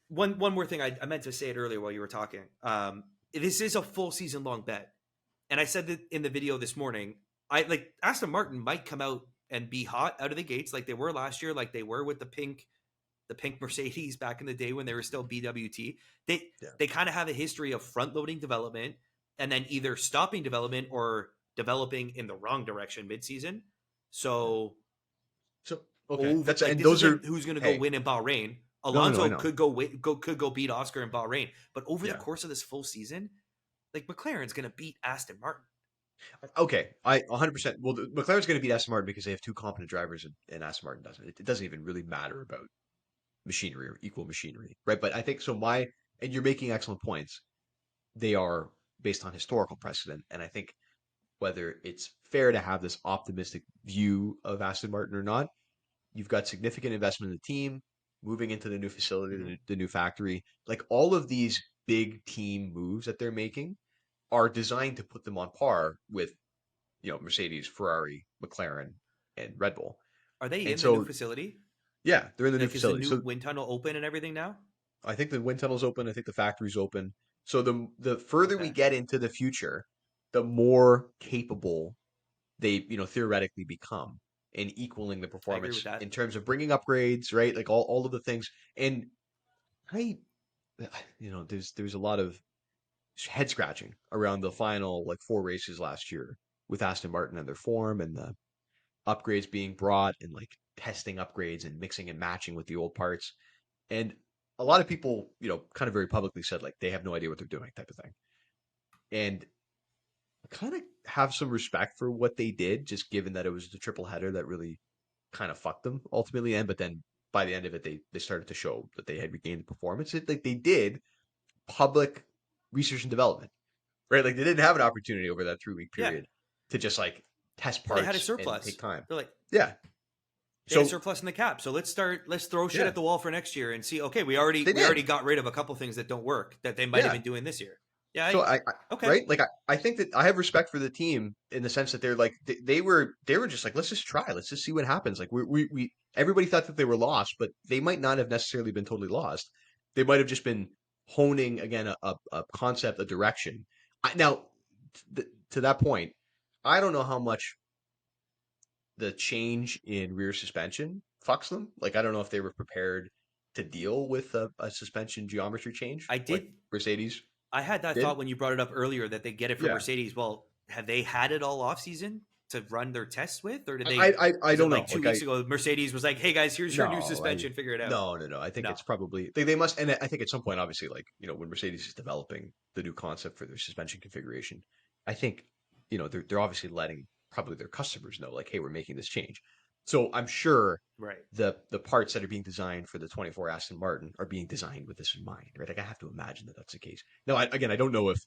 One more thing, I meant to say it earlier while you were talking. This is a full season long bet, and I said that in the video this morning. I like Aston Martin might come out and be hot out of the gates like they were last year, like they were with the pink Mercedes back in the day when they were still BWT. They kind of have a history of front loading development and then either stopping development or developing in the wrong direction mid-season. So okay, who's going to go win in Bahrain. Alonso could go beat Oscar in Bahrain, but over the course of this full season, like McLaren's going to beat Aston Martin. Okay, I 100%. Well, McLaren's going to beat Aston Martin because they have two competent drivers, and Aston Martin doesn't. It doesn't even really matter about machinery or equal machinery, right? But I think so. And you're making excellent points. They are based on historical precedent, and I think whether it's fair to have this optimistic view of Aston Martin or not, you've got significant investment in the team, moving into the new facility, the new factory. Like all of these big team moves that they're making are designed to put them on par with, Mercedes, Ferrari, McLaren, and Red Bull. Are they in the new facility? Yeah, they're in the new facility. Is the new wind tunnel open and everything now? I think the wind tunnel's open. I think the factory's open. So the further we get into the future, the more capable they, theoretically become in equaling the performance in terms of bringing upgrades, right? Like all of the things. And there's a lot of head scratching around the final 4 races last year with Aston Martin and their form and the upgrades being brought and testing upgrades and mixing and matching with the old parts. And a lot of people, kind of very publicly said they have no idea what they're doing type of thing. And I kind of have some respect for what they did, just given that it was the triple header that really kind of fucked them ultimately. But then by the end of it, they started to show that they had regained the performance. They did public research and development, right? They didn't have an opportunity over that 3-week period to just test parts. They had a surplus. And take time. They're yeah. They had a surplus in the cap. So let's throw shit at the wall for next year and see, okay, we already got rid of a couple things that don't work that they might have been doing this year. Yeah. So right? I think that I have respect for the team in the sense that they're they were just let's just try. Let's just see what happens. We everybody thought that they were lost, but they might not have necessarily been totally lost. They might have just been honing again a concept, a direction. Now, to that point, I don't know how much the change in rear suspension fucks them. I don't know if they were prepared to deal with a suspension geometry change. I did. Mercedes. I had that thought when you brought it up earlier that they get it from Mercedes. Well, have they had it all off season to run their tests with, or did they? I don't know. 2 weeks ago, Mercedes was like, "Hey guys, here's your new suspension. Figure it out." No. I think it's probably they must, and I think at some point, obviously, when Mercedes is developing the new concept for their suspension configuration, I think they're obviously letting probably their customers know, hey, we're making this change. So I'm sure the parts that are being designed for the 24 Aston Martin are being designed with this in mind, right? I have to imagine that that's the case. Now, I don't know if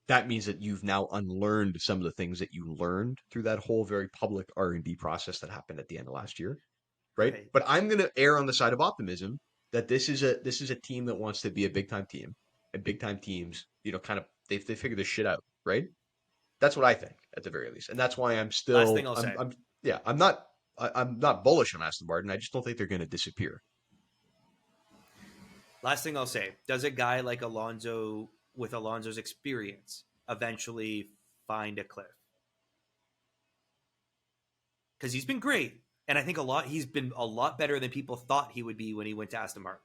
that means that you've now unlearned some of the things that you learned through that whole very public R&D process that happened at the end of last year, right? But I'm going to err on the side of optimism that this is a team that wants to be a big time team, and big time teams, kind of they figure this shit out, right? That's what I think at the very least, and that's why I'm still. Last thing I'll say. I'm not bullish on Aston Martin. I just don't think they're going to disappear. Last thing I'll say: does a guy like Alonso, with Alonso's experience, eventually find a cliff? Because he's been great, and I think he's been a lot better than people thought he would be when he went to Aston Martin.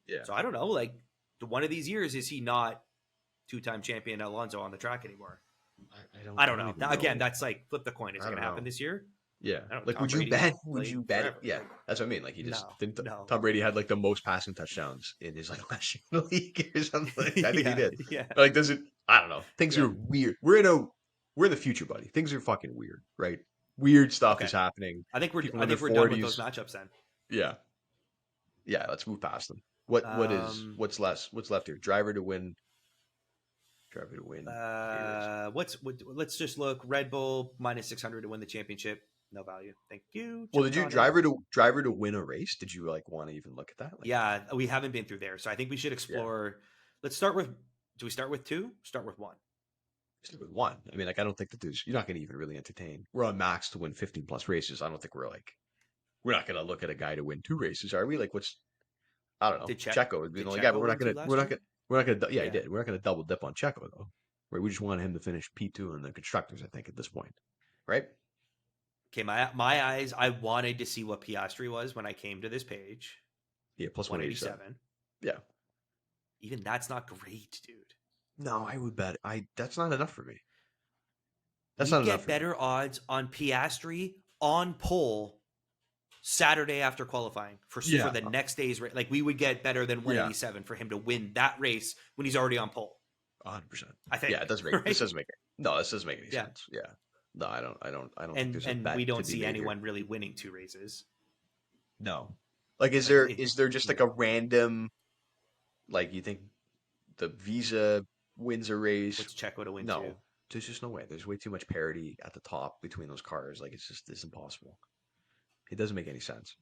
Yeah. So I don't know. One of these years, is he not two-time champion Alonso on the track anymore. I I don't don't know. even Now, know. again, that's like flip the coin. Is I it don't going to happen know. this year? Yeah. I don't know. Like, Tom would you Brady's bet? Would playing you bet it? forever. Yeah. Like, That's what I mean. Like, he just no, didn't. no. Tom Brady had like the most passing touchdowns in his like last year in the league or something. I think he Yeah, did. yeah, Like, does it? I don't know. Things yeah. are weird. We're in the future, buddy. Things are fucking weird, right? Weird stuff Okay. is happening. People I in their think we're done with those 40s. matchups then. Yeah. Yeah. Let's move past them. Um, What's left here? Driver to win. Driver to win. let's just look. Red Bull minus 600 to win the championship. No value. Thank you. Well, did Jumped you on it. driver to win a race? Did you like want to even look at that? Like, Yeah, we haven't been through there, so I think we should yeah, explore. Let's start with. Do we start with two? Start with one. stick with one. I mean, like, I don't think that you're not going to even really entertain. We're on max to win 15 plus races. I don't think we're not going to look at a guy to win 2 races, are we? Like, I don't know. Checo would be Did like, yeah, but Checo win two last year? we're not gonna, yeah, he Yeah. did. We're not gonna double dip on Checo though. Right? We just wanted him to finish P2 in the constructors. I think at this point, right? Okay, my eyes. I wanted to see what Piastri was when I came to this page. Yeah, plus 187. Yeah. Even that's not great, dude. No, I would bet. That's not enough for me. That's not enough. Get better odds on Piastri on pole Saturday after qualifying for the next day's race. Like, we would get better than 187 for him to win that race when he's already on pole. 100%. I think. Yeah, it doesn't make. Right? This doesn't make it. No, this doesn't make any sense. Yeah. No, I don't. And think there's a bet we don't see anyone really winning 2 races. No. Like, is there just like a random, like, you think the Visa wins a race? What's Checo to win? No, there's just no way. There's way too much parity at the top between those cars. Like, it's impossible. It doesn't make any sense.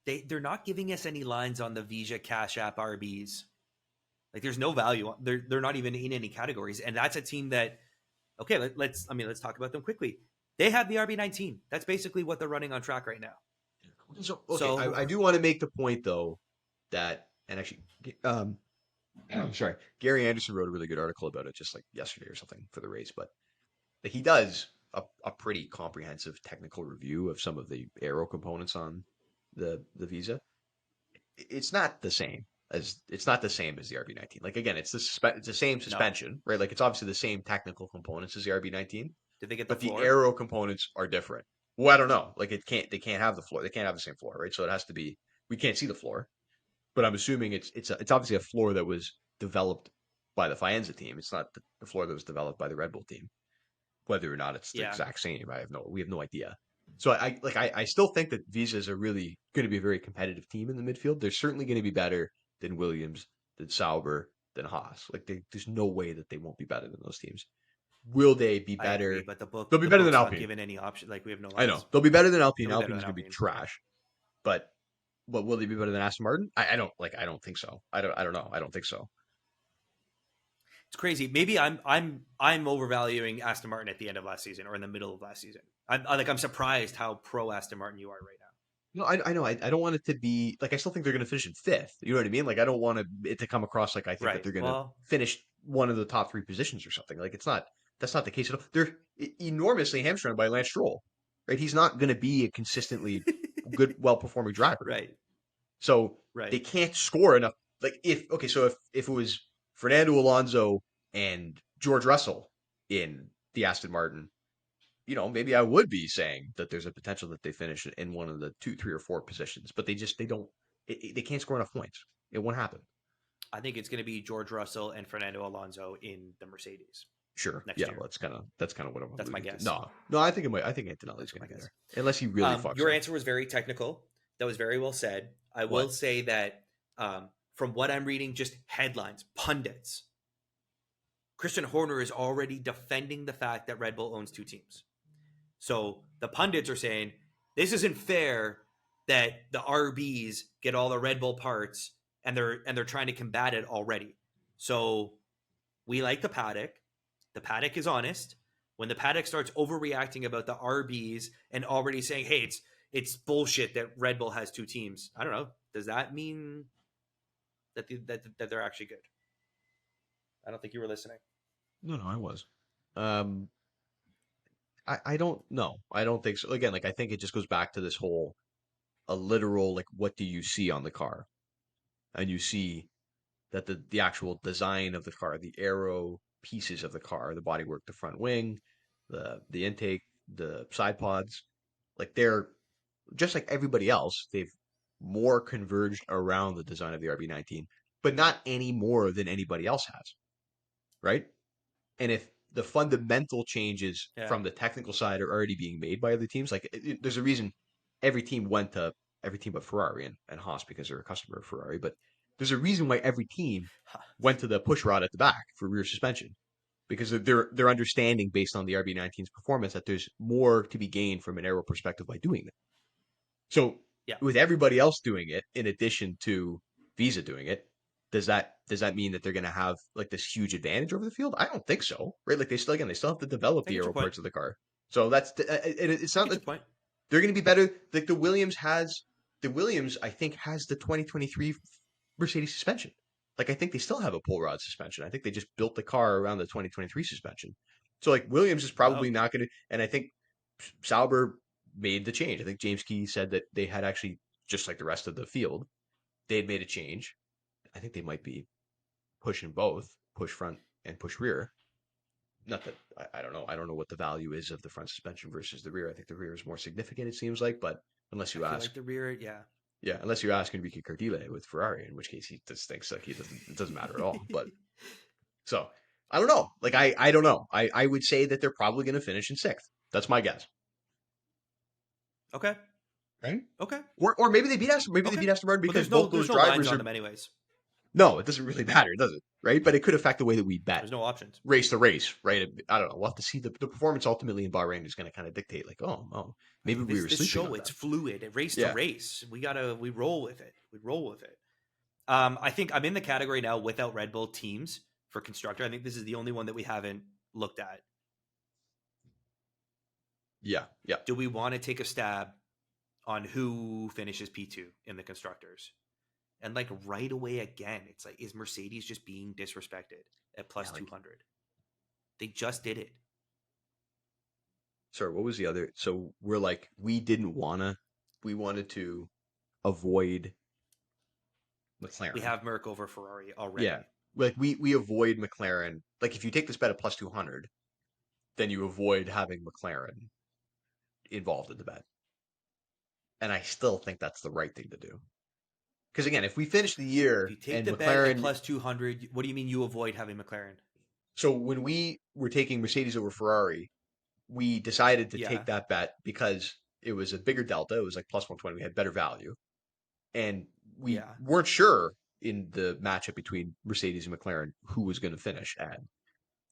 They're not giving us any lines on the Visa Cash App RBs. Like, there's no value. They're not even in any categories, and that's a team that. Okay, let's talk about them quickly. They have the RB19. That's basically what they're running on track right now. So I do want to make the point though that, and actually, sorry, Gary Anderson wrote a really good article about it just like yesterday or something for the race, but he does a pretty comprehensive technical review of some of the aero components on the Visa. It's not the same as the RB19. Like, again, it's the same suspension, right? Like, it's obviously the same technical components as the RB19. Did they get the aero components are different. Well, I don't know. Like, they can't have the floor. They can't have the same floor, right? So it has to be. We can't see the floor, but I'm assuming it's obviously a floor that was developed by the Faenza team. It's not the floor that was developed by the Red Bull team. Whether or not it's the exact same, we have no idea. So I still think that Visas are really going to be a very competitive team in the midfield. They're certainly going to be better than Williams, than Sauber, than Haas. Like, there's no way that they won't be better than those teams. Will they be better? Agree, but they'll be better than Alpine. Not given any option, like, we have no lines. I know they'll be better than Alpine. Alpine's going to be trash, but will they be better than Aston Martin? I don't think so. I don't know. I don't think so. It's crazy. Maybe I'm overvaluing Aston Martin at the end of last season or in the middle of last season. I'm surprised how pro Aston Martin you are right now. No, I know. I don't want it to be like, I still think they're going to finish in 5th. You know what I mean? Like, I don't want it to come across like I think that they're going to finish one of the top 3 positions or something. Like, that's not the case at all. They're enormously hamstrung by Lance Stroll, right? He's not going to be a consistently good, well-performing driver. Right. So they can't score enough. Like, if it was Fernando Alonso and George Russell in the Aston Martin, maybe I would be saying that there's a potential that they finish in one of the 2, 3, or 4 positions, but they don't. They can't score enough points. It won't happen. I think it's going to be George Russell and Fernando Alonso in the Mercedes. Sure. Next year. Well, that's kind of what I'm. That's my guess. No, I think Antonelli's going to be there, unless he really fucks. Your answer was very technical. That was very well said. I will say that from what I'm reading, just headlines, pundits, Christian Horner is already defending the fact that Red Bull owns 2 teams. So the pundits are saying this isn't fair that the RBs get all the Red Bull parts, and they're trying to combat it already. So we like the paddock. The paddock is honest. When the paddock starts overreacting about the RBs and already saying, "Hey, it's bullshit that Red Bull has 2 teams," I don't know. Does that mean that they're actually good? I don't think you were listening. No, I was. I don't know. I don't think so. Again, like, I think it just goes back to this whole a literal, like, what do you see on the car? And you see that the actual design of the car, the aero pieces of the car, the bodywork, the front wing, the intake, the side pods, like they're just like everybody else, they've more converged around the design of the RB19, but not any more than anybody else has, right? And if the fundamental changes Yeah. from the technical side are already being made by other teams, like there's a reason every team but Ferrari and Haas because they're a customer of Ferrari, but there's a reason why every team went to the push rod at the back for rear suspension because they're understanding based on the RB19's performance that there's more to be gained from an aero perspective by doing that. So Yeah. with everybody else doing it, in addition to Visa doing it, does that mean that they're going to have like this huge advantage over the field? I don't think so, right? Like they still have to develop I the get your aero point. parts of the car. So it's I not get like your point. they're going to be better. Like the Williams, I think, has the 2023 Mercedes suspension. Like I think they still have a pull rod suspension. I think they just built the car around the 2023 suspension. So like Williams is probably not going to, and I think Sauber made the change. I think James Key said that they had actually, just like the rest of the field, they had made a change. I think they might be pushing both, push front and push rear. Not that I don't know. I don't know what the value is of the front suspension versus the rear. I think the rear is more significant, it seems like, but unless you I feel ask, like the rear, yeah. yeah, unless you ask Enrique Cardile with Ferrari, in which case he just thinks like it doesn't matter at all. But so I don't know. Like I don't know. I would say that they're probably going to finish in sixth. That's my guess. Okay. Right? Okay. Or maybe they beat Aston. Maybe they beat Aston Martin because both those drivers lines on are. them anyways. No, it doesn't really matter, does it? Right? But it could affect the way that we bet. There's no options. Race to race, right? I don't know. We'll have to see the performance ultimately in Bahrain is going to kind of dictate, like, maybe we were this sleeping show. on It's that. fluid. Race to race. We roll with it. We roll with it. I think I'm in the category now without Red Bull teams for constructor. I think this is the only one that we haven't looked at. Yeah. Do we want to take a stab on who finishes P2 in the constructors? And like right away again, it's like, is Mercedes just being disrespected at plus 200? They just did it. Sorry, what was the other? So we're like, we wanted to avoid McLaren. We have Merc over Ferrari already. Yeah. Like we avoid McLaren. Like if you take this bet at plus 200, then you avoid having McLaren involved in the bet. And I still think that's the right thing to do. Because again, if we finish the year if you take and the McLaren bet at plus 200, what do you mean you avoid having McLaren? So when we were taking Mercedes over Ferrari, we decided to take that bet because it was a bigger delta. It was like plus 120. We had better value. And we weren't sure in the matchup between Mercedes and McLaren who was going to finish at.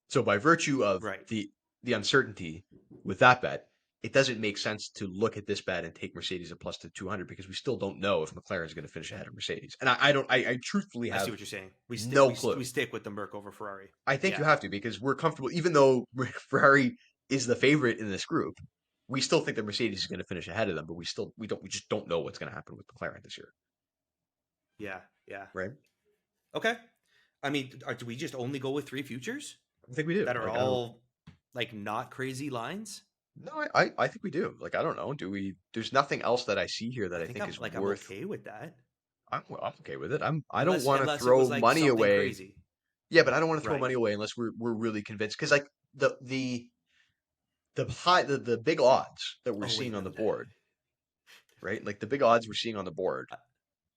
So by virtue of the uncertainty with that bet, it doesn't make sense to look at this bet and take Mercedes at plus to 200 because we still don't know if McLaren is going to finish ahead of Mercedes. And I truthfully have I see what you're saying. No clue. We stick with the Merc over Ferrari. I think you have to because we're comfortable, even though Ferrari is the favorite in this group. We still think that Mercedes is going to finish ahead of them, but we just don't know what's going to happen with McLaren this year. Yeah. Right. Okay. I mean, do we just only go with 3 futures? I think we do. That are all like not crazy lines. No, I think we do. Like I don't know. Do we? There's nothing else that I see here that I think is like worth. I'm okay with that. I'm okay with it. I don't want to throw money away. Crazy. Yeah, but I don't want to throw money away unless we're really convinced. Because like the big odds that we're seeing on the board, right? Like the big odds we're seeing on the board.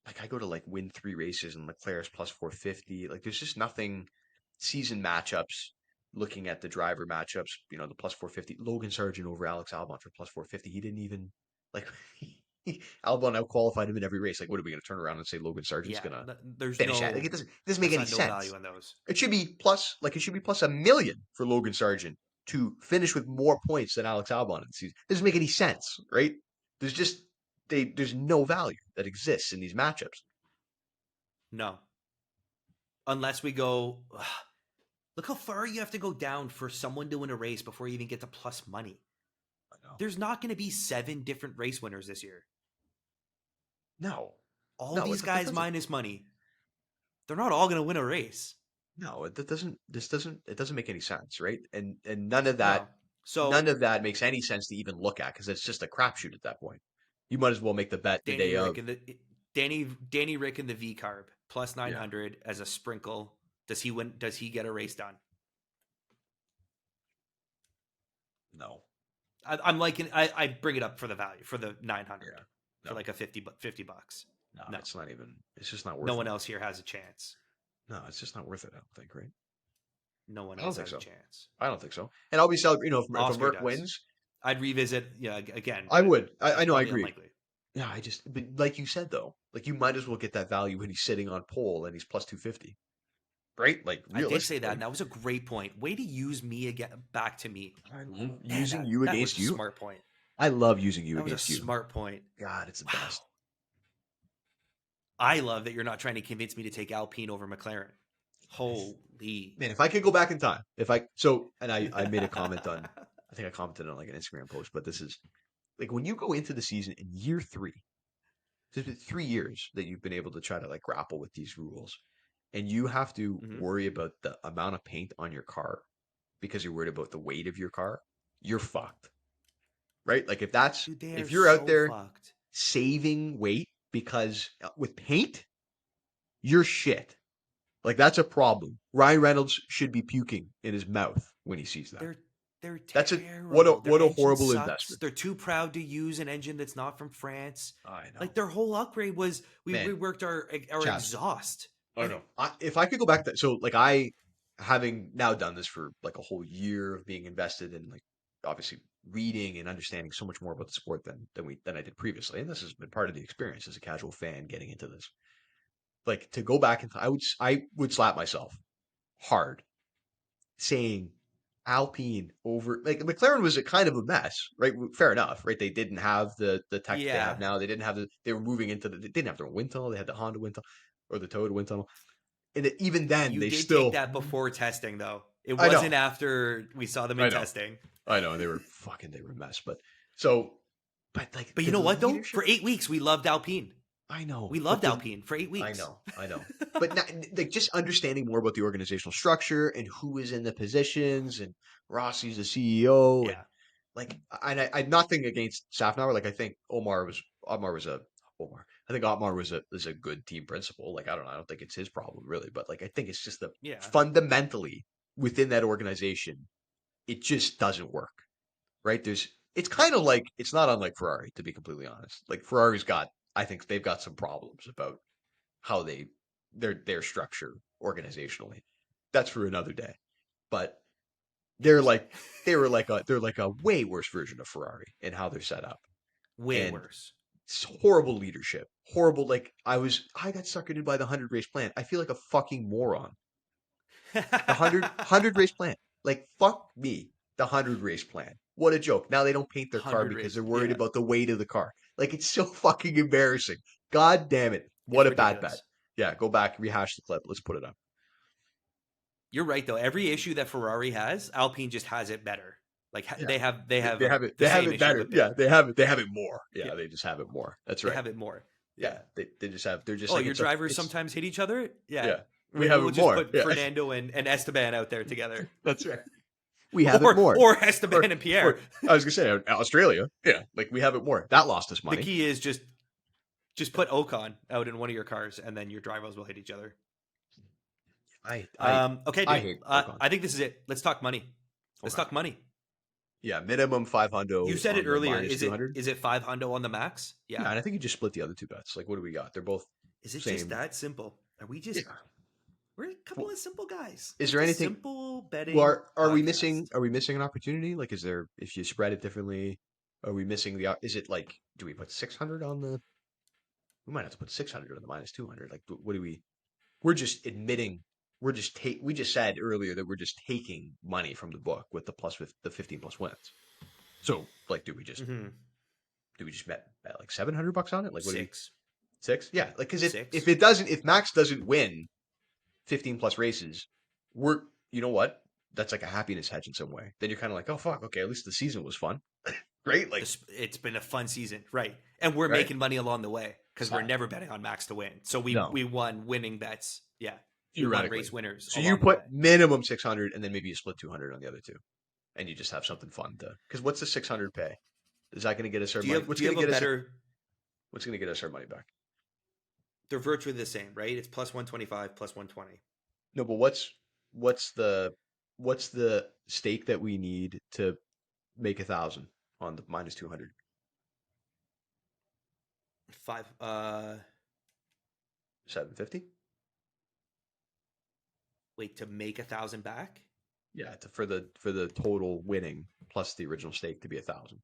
Like I go to like win 3 races and Leclerc's plus 450. Like there's just nothing. Season matchups. Looking at the driver matchups, the plus 450. Logan Sargent over Alex Albon for plus 450. He didn't even like. Albon out qualified him in every race. Like, what are we going to turn around and say Logan Sargent's going to finish at? Like, it doesn't make any sense. Value in those. It should be plus $1 million for Logan Sargent to finish with more points than Alex Albon in the season. It doesn't make any sense, right? There's no value that exists in these matchups. No. Unless we go, look how far you have to go down for someone to win a race before you even get to plus money. There's not going to be 7 different race winners this year. No. All these guys minus money. They're not all going to win a race. No, it doesn't make any sense, right? And none of that none of that makes any sense to even look at because it's just a crapshoot at that point. You might as well make the bet the day of. Danny Rick and the V carb. plus Yeah. 900 as a sprinkle. Does he win? Does he get a race done? No. I'm liking. I bring it up for the value for the 900 Yeah. for No. like a 50 bucks. No, No, it's not even. It's just not worth no it. one else here has a chance. No, it's just not worth it. I don't think. Right? No one I don't else think has a so. chance. I don't think so. And I'll be celebrating. You know, if a Oscar Merc does. wins, I'd revisit. Yeah, again. I But would. I it's know. I probably agree. unlikely. Yeah, but like you said though, like you might as well get that value when he's sitting on pole and he's plus 250, right? Like I did say that, realistically, and that was a great point. Way to use me again, back to me. I love Man, using you that was against a you. smart point. I love using you That was a against you. smart point. God, it's the Wow. best. I love that you're not trying to convince me to take Alpine over McLaren. Holy Man, if I could go back in time, and I made a comment on, I think I commented on like an Instagram post, but this is like when you go into the season in year 3, it's been 3 years that you've been able to try to like grapple with these rules, and you have to worry about the amount of paint on your car because you're worried about the weight of your car. You're fucked, right? Like Dude, they are if you're out so there fucked. saving weight because with paint, you're shit. Like that's a problem. Ryan Reynolds should be puking in his mouth when he sees that. They're That's terrible. what a engine horrible sucks. investment. They're too proud to use an engine that's not from France. I know. Like their whole upgrade was we Man. reworked our Chaz. exhaust. I know. If I could go back to so like I having now done this for like a whole year of being invested in like obviously reading and understanding so much more about the sport than I did previously, and this has been part of the experience as a casual fan getting into this. Like to go back and I would slap myself hard saying Alpine over like McLaren was a kind of a mess, right? Fair enough, right? They didn't have the tech they have now. They didn't have they were moving into they didn't have their own wind tunnel. They had the Honda wind tunnel or the Toyota wind tunnel. And even then You they did still take that before testing though. It I know. wasn't after we saw them in testing. I know they were a mess, but you know what though? For 8 weeks we loved Alpine. I know. We loved Alpine for 8 weeks. I know. But not, like just understanding more about the organizational structure and who is in the positions and Rossi's the CEO. Yeah. And like, I'm nothing against Safnauer. Like I think Otmar was a good team principal. Like I don't think it's his problem really, but like I think it's just fundamentally within that organization, it just doesn't work. Right? It's kind of like it's not unlike Ferrari, to be completely honest. Like I think they've got some problems about how their structure organizationally. That's for another day. But they're like a way worse version of Ferrari in how they're set up. Way worse. It's horrible leadership. Horrible. Like I got suckered in by the 100 race plan. I feel like a fucking moron. The 100 race plan. Like fuck me. The 100 race plan. What a joke. Now they don't paint their car because they're worried about the weight of the car. Like it's so fucking embarrassing. God damn it. What a bad bet. Yeah, go back, rehash the clip. Let's put it up. You're right though. Every issue that Ferrari has, Alpine just has it better. Like they have it better. Yeah, they have it more. Yeah, they just have it more. That's right. They have it more. Yeah, they're just your drivers sometimes hit each other? Yeah. We have it more. Just put Fernando and Esteban out there together. That's right. We have it more. Or Esteban and Pierre. I was going to say, Australia. Yeah, like we have it more. That lost us money. The key is just put Ocon out in one of your cars and then your drivers will hit each other. Okay, dude. I think this is it. Let's talk money. Let's talk money. Yeah, minimum 500. You said it earlier. Is it 500 on the max? Yeah. And I think you just split the other two bets. Like, what do we got? They're both. Is it just that simple? Are we just? Yeah. We're a couple of simple guys. Is there anything simple betting? Well, are we missing? Are we missing an opportunity? Like, is there? If you spread it differently, are we missing the? Is it like? Do we put 600 on the? We might have to put 600 on the minus 200. Like, what do we? We're just admitting. We just said earlier that we're just taking money from the book with the 15 plus wins. So, like, do we just bet like $700 on it? Like, what? Six? Yeah, like because if Max doesn't win 15 plus races, you know what? That's like a happiness hedge in some way. Then you're kind of like, oh fuck, okay, at least the season was fun. Great, like it's been a fun season, right? And we're making money along the way because we're never betting on Max to win. So we won winning bets. Yeah. You won race winners. So you put minimum 600 and then maybe you split 200 on the other two. And you just have something fun because what's the 600 pay? Is that going to get us our money? What's going to get us our money back? They're virtually the same, right? It's plus 125, plus 120. No, but what's the stake that we need to make 1,000 on the minus 200? 5. 750? Wait, to make 1,000 back? Yeah, for the total winning plus the original stake to be 1,000.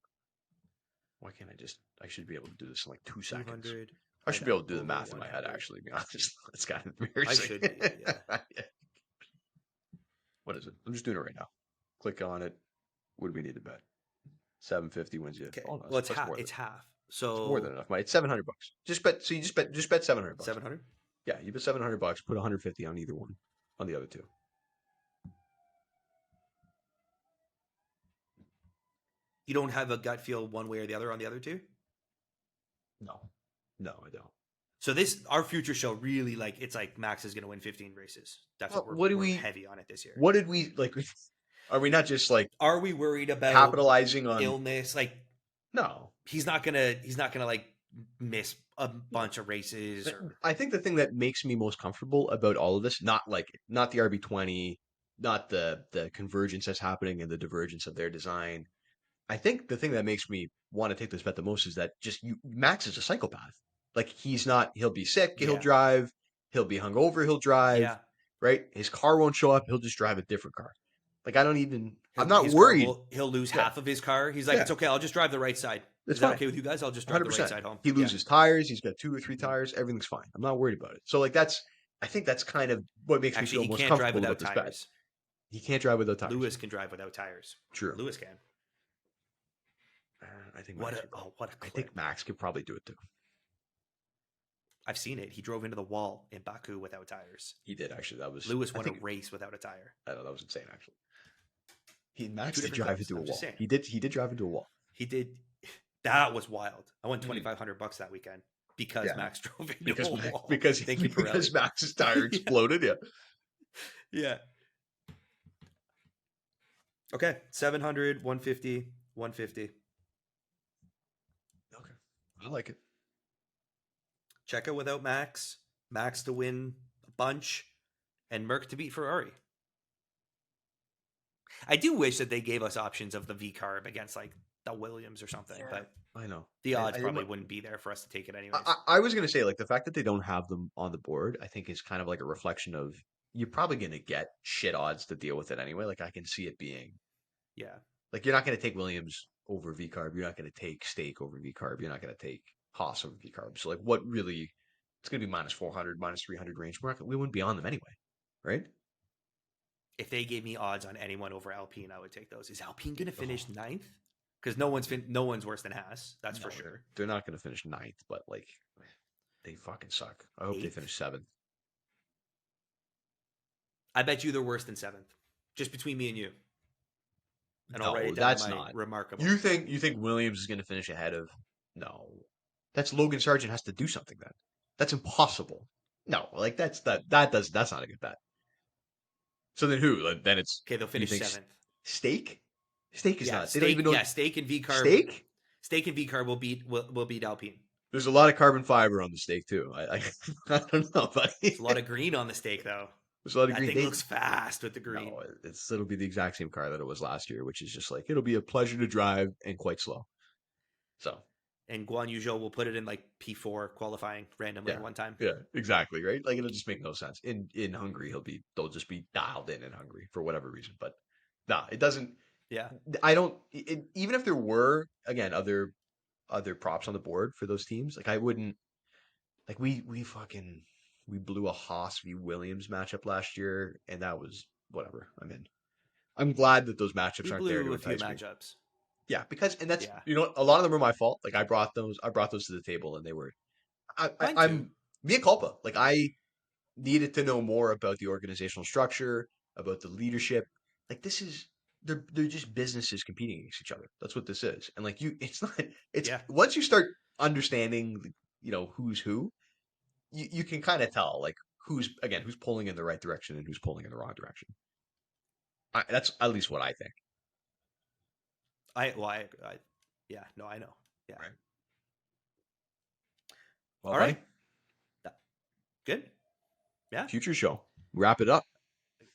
Why can't I should be able to do this in like 2 seconds. 200. I should be able to do the math in my head, actually, to be honest. It's kind of embarrassing. I should be, yeah. What is it? I'm just doing it right now. Click on it. What do we need to bet? 750 wins you. Okay. Oh, no, Well, it's half. It's half. So it's more than enough, mate. It's $700. Just bet. So you just bet $700. 700. Yeah, you bet $700. Put 150 on either one, on the other two. You don't have a gut feel one way or the other on the other two? No, I don't. So our future show really it's like Max is going to win 15 races. That's Well, what we're heavy on it this year. What did we like? Are we not just like? Are we worried about capitalizing on illness? No, he's not gonna miss a bunch of races. I think the thing that makes me most comfortable about all of this, not the RB20, not the convergence that's happening and the divergence of their design. I think the thing that makes me want to take this bet the most is that Max is a psychopath. Like he'll be sick, he'll drive, he'll be hungover, he'll drive, right? His car won't show up, he'll just drive a different car. Like I'm not worried. He'll lose half of his car. He's like, it's okay, I'll just drive the right side. Is that okay with you guys? I'll just drive 100%. The right side home. He loses tires, he's got 2 or 3 tires, everything's fine. I'm not worried about it. So I think that's kind of what makes me feel most comfortable about this bet. He can't drive without tires. Lewis can drive without tires. True. Lewis can. I think what a clip. I think Max could probably do it too. I've seen it. He drove into the wall in Baku without tires. He did actually. Lewis won a race without a tire. I know, that was insane actually. Max did drive into a wall. He did drive into a wall. He did. That was wild. I won $2,500 that weekend because Max drove into a wall. Because Max's tire exploded. Yeah. Okay, 700, 150, 150. Okay, I like it. Checo without Max, Max to win a bunch, and Merc to beat Ferrari. I do wish that they gave us options of the V-carb against the Williams or something, but I know the odds probably wouldn't be there for us to take it anyways. I was going to say the fact that they don't have them on the board, I think is kind of a reflection of you're probably going to get shit odds to deal with it anyway. I can see it being, you're not going to take Williams over V-carb. You're not going to take Stake over V-carb. You're not going to take Haas over V-carb. So what really, it's going to be minus 400, minus 300 range. We wouldn't be on them anyway, right? If they gave me odds on anyone over Alpine, I would take those. Is Alpine going to finish 9th? Because no one's worse than Haas. That's for sure. They're not going to finish 9th, but they fucking suck. I hope 8th? They finish 7th. I bet you they're worse than 7th. Just between me and you. And I'll write it down. That's not remarkable. You think Williams is going to finish ahead of? No, that's Logan Sargent has to do something then. That's impossible. No, that's not a good bet. So then who? Then it's okay. They'll finish 7th. Stake is not. They don't even know. Yeah, Stake and V-carb. Stake and V-carb will beat Alpine. There's a lot of carbon fiber on the Stake too. I don't know, buddy. There's a lot of green on the Stake though. There's a lot of green. That thing looks fast with the green. No, it'll be the exact same car that it was last year, which is just it'll be a pleasure to drive and quite slow. So. And Guan Yu Zhou will put it in P4 qualifying randomly one time. Yeah, exactly, right? It'll just make no sense. In Hungary, they'll just be dialed in Hungary for whatever reason. But nah, it doesn't. Yeah, I don't. Even if there were other props on the board for those teams, I wouldn't. We blew a Haas v Williams matchup last year, and that was whatever. I'm glad that those matchups aren't there to entice me. Matchups. Yeah, because that's a lot of them are my fault. I brought those to the table, and they were. I'm mea culpa. I needed to know more about the organizational structure, about the leadership. They're just businesses competing against each other. That's what this is, and it's not. It's once you start understanding, who's who, you can kind of tell who's pulling in the right direction and who's pulling in the wrong direction. That's at least what I think. I know. Yeah. Right. All right. Good. Yeah. Future show. Wrap it up.